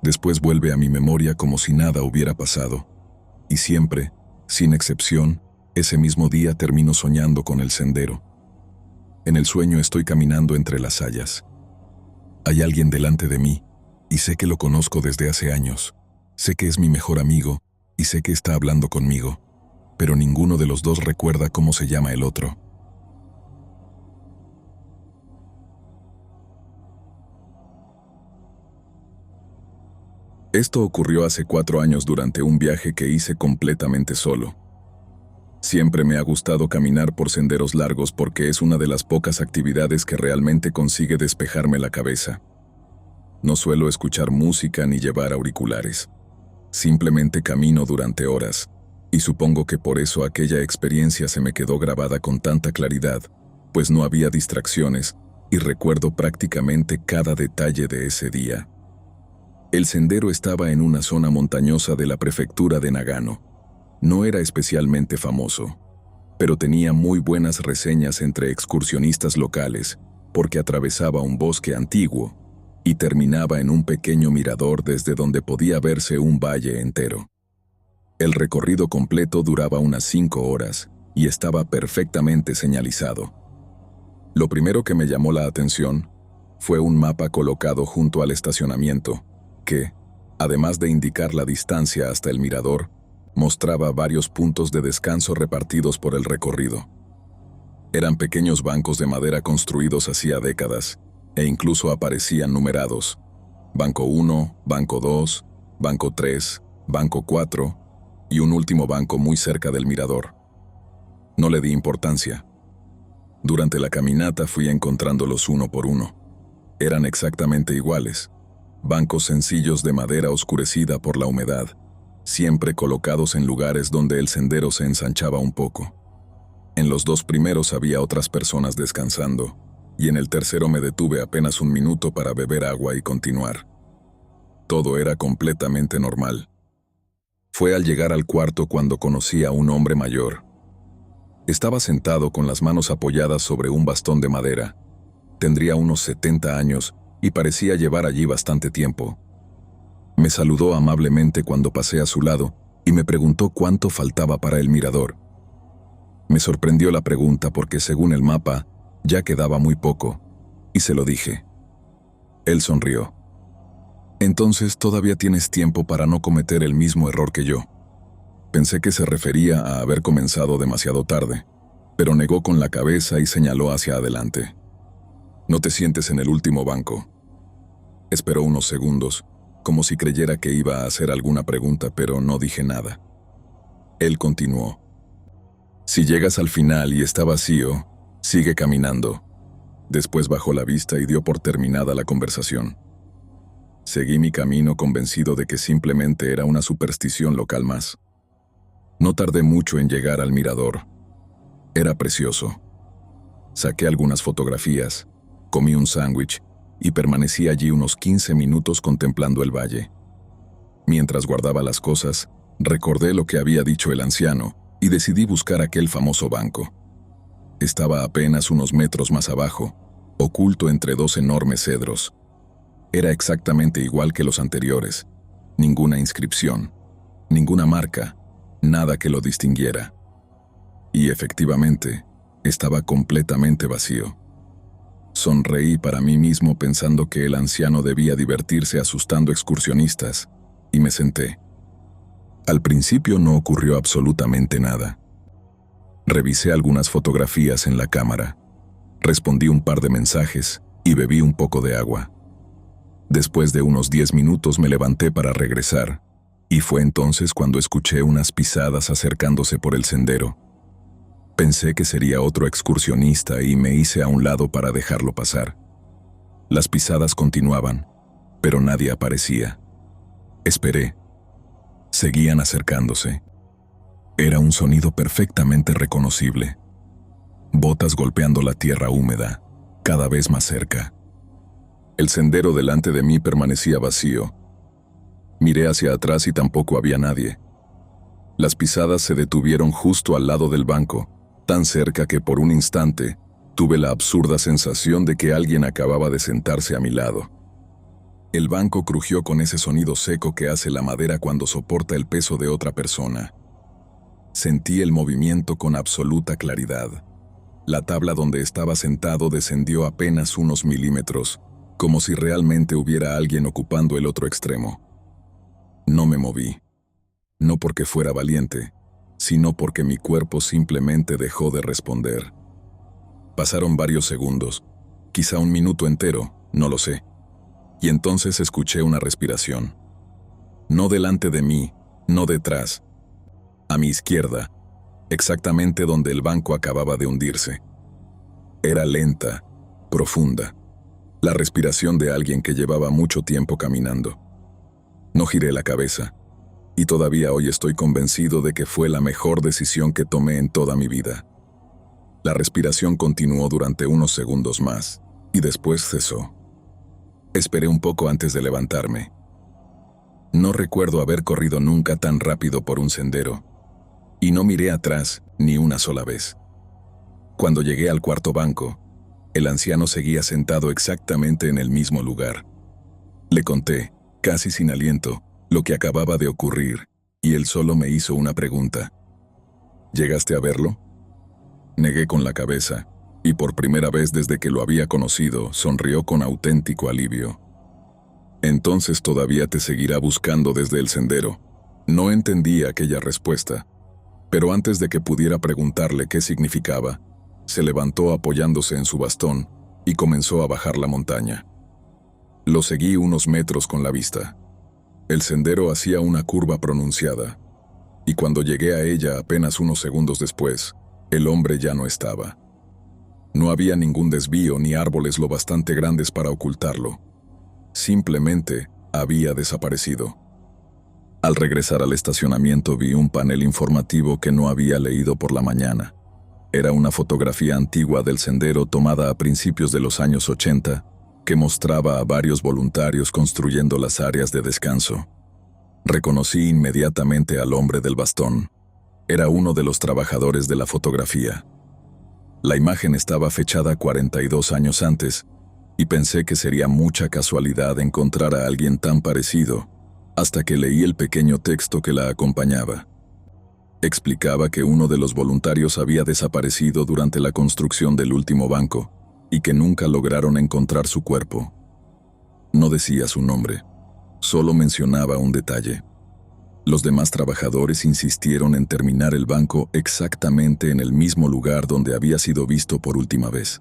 Después vuelve a mi memoria como si nada hubiera pasado. Y siempre, sin excepción, ese mismo día termino soñando con el sendero. En el sueño estoy caminando entre las hayas. Hay alguien delante de mí, y sé que lo conozco desde hace años. Sé que es mi mejor amigo, y sé que está hablando conmigo, pero ninguno de los dos recuerda cómo se llama el otro. Esto ocurrió hace 4 años durante un viaje que hice completamente solo. Siempre me ha gustado caminar por senderos largos porque es una de las pocas actividades que realmente consigue despejarme la cabeza. No suelo escuchar música ni llevar auriculares. Simplemente camino durante horas, y supongo que por eso aquella experiencia se me quedó grabada con tanta claridad, pues no había distracciones y recuerdo prácticamente cada detalle de ese día. El sendero estaba en una zona montañosa de la prefectura de Nagano. No era especialmente famoso, pero tenía muy buenas reseñas entre excursionistas locales porque atravesaba un bosque antiguo y terminaba en un pequeño mirador desde donde podía verse un valle entero. El recorrido completo duraba unas 5 horas y estaba perfectamente señalizado. Lo primero que me llamó la atención fue un mapa colocado junto al estacionamiento, que, además de indicar la distancia hasta el mirador, mostraba varios puntos de descanso repartidos por el recorrido. Eran pequeños bancos de madera construidos hacía décadas, e incluso aparecían numerados: Banco 1, Banco 2, Banco 3, Banco 4 y un último banco muy cerca del mirador. No le di importancia. Durante la caminata fui encontrándolos uno por uno. Eran exactamente iguales, bancos sencillos de madera oscurecida por la humedad, siempre colocados en lugares donde el sendero se ensanchaba un poco. En los 2 primeros había otras personas descansando, y en el tercero me detuve apenas un minuto para beber agua y continuar. Todo era completamente normal. Fue al llegar al cuarto cuando conocí a un hombre mayor. Estaba sentado con las manos apoyadas sobre un bastón de madera. Tendría unos 70 años y parecía llevar allí bastante tiempo. Me saludó amablemente cuando pasé a su lado y me preguntó cuánto faltaba para el mirador. Me sorprendió la pregunta porque, según el mapa, ya quedaba muy poco, y se lo dije. Él sonrió. Entonces todavía tienes tiempo para no cometer el mismo error que yo. Pensé que se refería a haber comenzado demasiado tarde, pero negó con la cabeza y señaló hacia adelante. No te sientes en el último banco. Esperó unos segundos, como si creyera que iba a hacer alguna pregunta, pero no dije nada. Él continuó. Si llegas al final y está vacío, sigue caminando. Después bajó la vista y dio por terminada la conversación. Seguí mi camino convencido de que simplemente era una superstición local más. No tardé mucho en llegar al mirador. Era precioso. Saqué algunas fotografías, comí un sándwich y permanecí allí unos 15 minutos contemplando el valle. Mientras guardaba las cosas, recordé lo que había dicho el anciano y decidí buscar aquel famoso banco. Estaba apenas unos metros más abajo, oculto entre 2 enormes cedros. Era exactamente igual que los anteriores. Ninguna inscripción, ninguna marca, nada que lo distinguiera. Y efectivamente, estaba completamente vacío. Sonreí para mí mismo pensando que el anciano debía divertirse asustando excursionistas, y me senté. Al principio no ocurrió absolutamente nada. Revisé algunas fotografías en la cámara, respondí un par de mensajes y bebí un poco de agua. Después de unos 10 minutos me levanté para regresar, y fue entonces cuando escuché unas pisadas acercándose por el sendero. Pensé que sería otro excursionista y me hice a un lado para dejarlo pasar. Las pisadas continuaban, pero nadie aparecía. Esperé. Seguían acercándose. Era un sonido perfectamente reconocible. Botas golpeando la tierra húmeda, cada vez más cerca. El sendero delante de mí permanecía vacío. Miré hacia atrás y tampoco había nadie. Las pisadas se detuvieron justo al lado del banco, tan cerca que por un instante tuve la absurda sensación de que alguien acababa de sentarse a mi lado. El banco crujió con ese sonido seco que hace la madera cuando soporta el peso de otra persona. Sentí el movimiento con absoluta claridad. La tabla donde estaba sentado descendió apenas unos milímetros, como si realmente hubiera alguien ocupando el otro extremo. No me moví. No porque fuera valiente, sino porque mi cuerpo simplemente dejó de responder. Pasaron varios segundos, quizá un minuto entero, no lo sé. Y entonces escuché una respiración. No delante de mí, no detrás. A mi izquierda, exactamente donde el banco acababa de hundirse. Era lenta, profunda. La respiración de alguien que llevaba mucho tiempo caminando. No giré la cabeza, y todavía hoy estoy convencido de que fue la mejor decisión que tomé en toda mi vida. La respiración continuó durante unos segundos más, y después cesó. Esperé un poco antes de levantarme. No recuerdo haber corrido nunca tan rápido por un sendero, y no miré atrás ni una sola vez. Cuando llegué al cuarto banco, el anciano seguía sentado exactamente en el mismo lugar, Le conté, casi sin aliento, lo que acababa de ocurrir, y él solo me hizo una pregunta. ¿Llegaste a verlo? Negué con la cabeza, y por primera vez desde que lo había conocido, sonrió con auténtico alivio. Entonces todavía te seguirá buscando desde el sendero. No entendí aquella respuesta, pero antes de que pudiera preguntarle qué significaba, se levantó apoyándose en su bastón y comenzó a bajar la montaña. Lo seguí unos metros con la vista. El sendero hacía una curva pronunciada, y cuando llegué a ella apenas unos segundos después, el hombre ya no estaba. No había ningún desvío ni árboles lo bastante grandes para ocultarlo. Simplemente había desaparecido. Al regresar al estacionamiento vi un panel informativo que no había leído por la mañana. Era una fotografía antigua del sendero tomada a principios de los años 80 que mostraba a varios voluntarios construyendo las áreas de descanso. Reconocí inmediatamente al hombre del bastón. Era uno de los trabajadores de la fotografía. La imagen estaba fechada 42 años antes, y pensé que sería mucha casualidad encontrar a alguien tan parecido, hasta que leí el pequeño texto que la acompañaba. Explicaba que uno de los voluntarios había desaparecido durante la construcción del último banco, y que nunca lograron encontrar su cuerpo. No decía su nombre, solo mencionaba un detalle. Los demás trabajadores insistieron en terminar el banco exactamente en el mismo lugar donde había sido visto por última vez.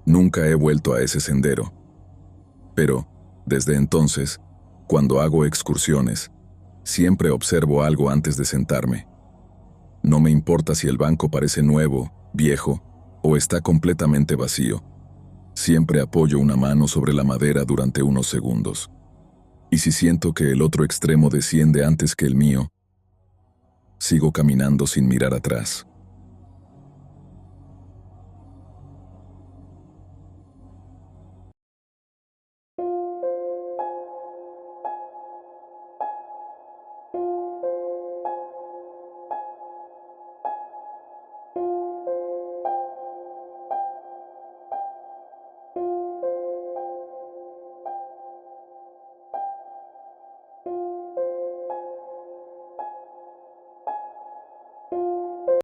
Nunca he vuelto a ese sendero, pero, desde entonces, cuando hago excursiones, siempre observo algo antes de sentarme. No me importa si el banco parece nuevo, viejo, o está completamente vacío. Siempre apoyo una mano sobre la madera durante unos segundos. Y si siento que el otro extremo desciende antes que el mío, sigo caminando sin mirar atrás.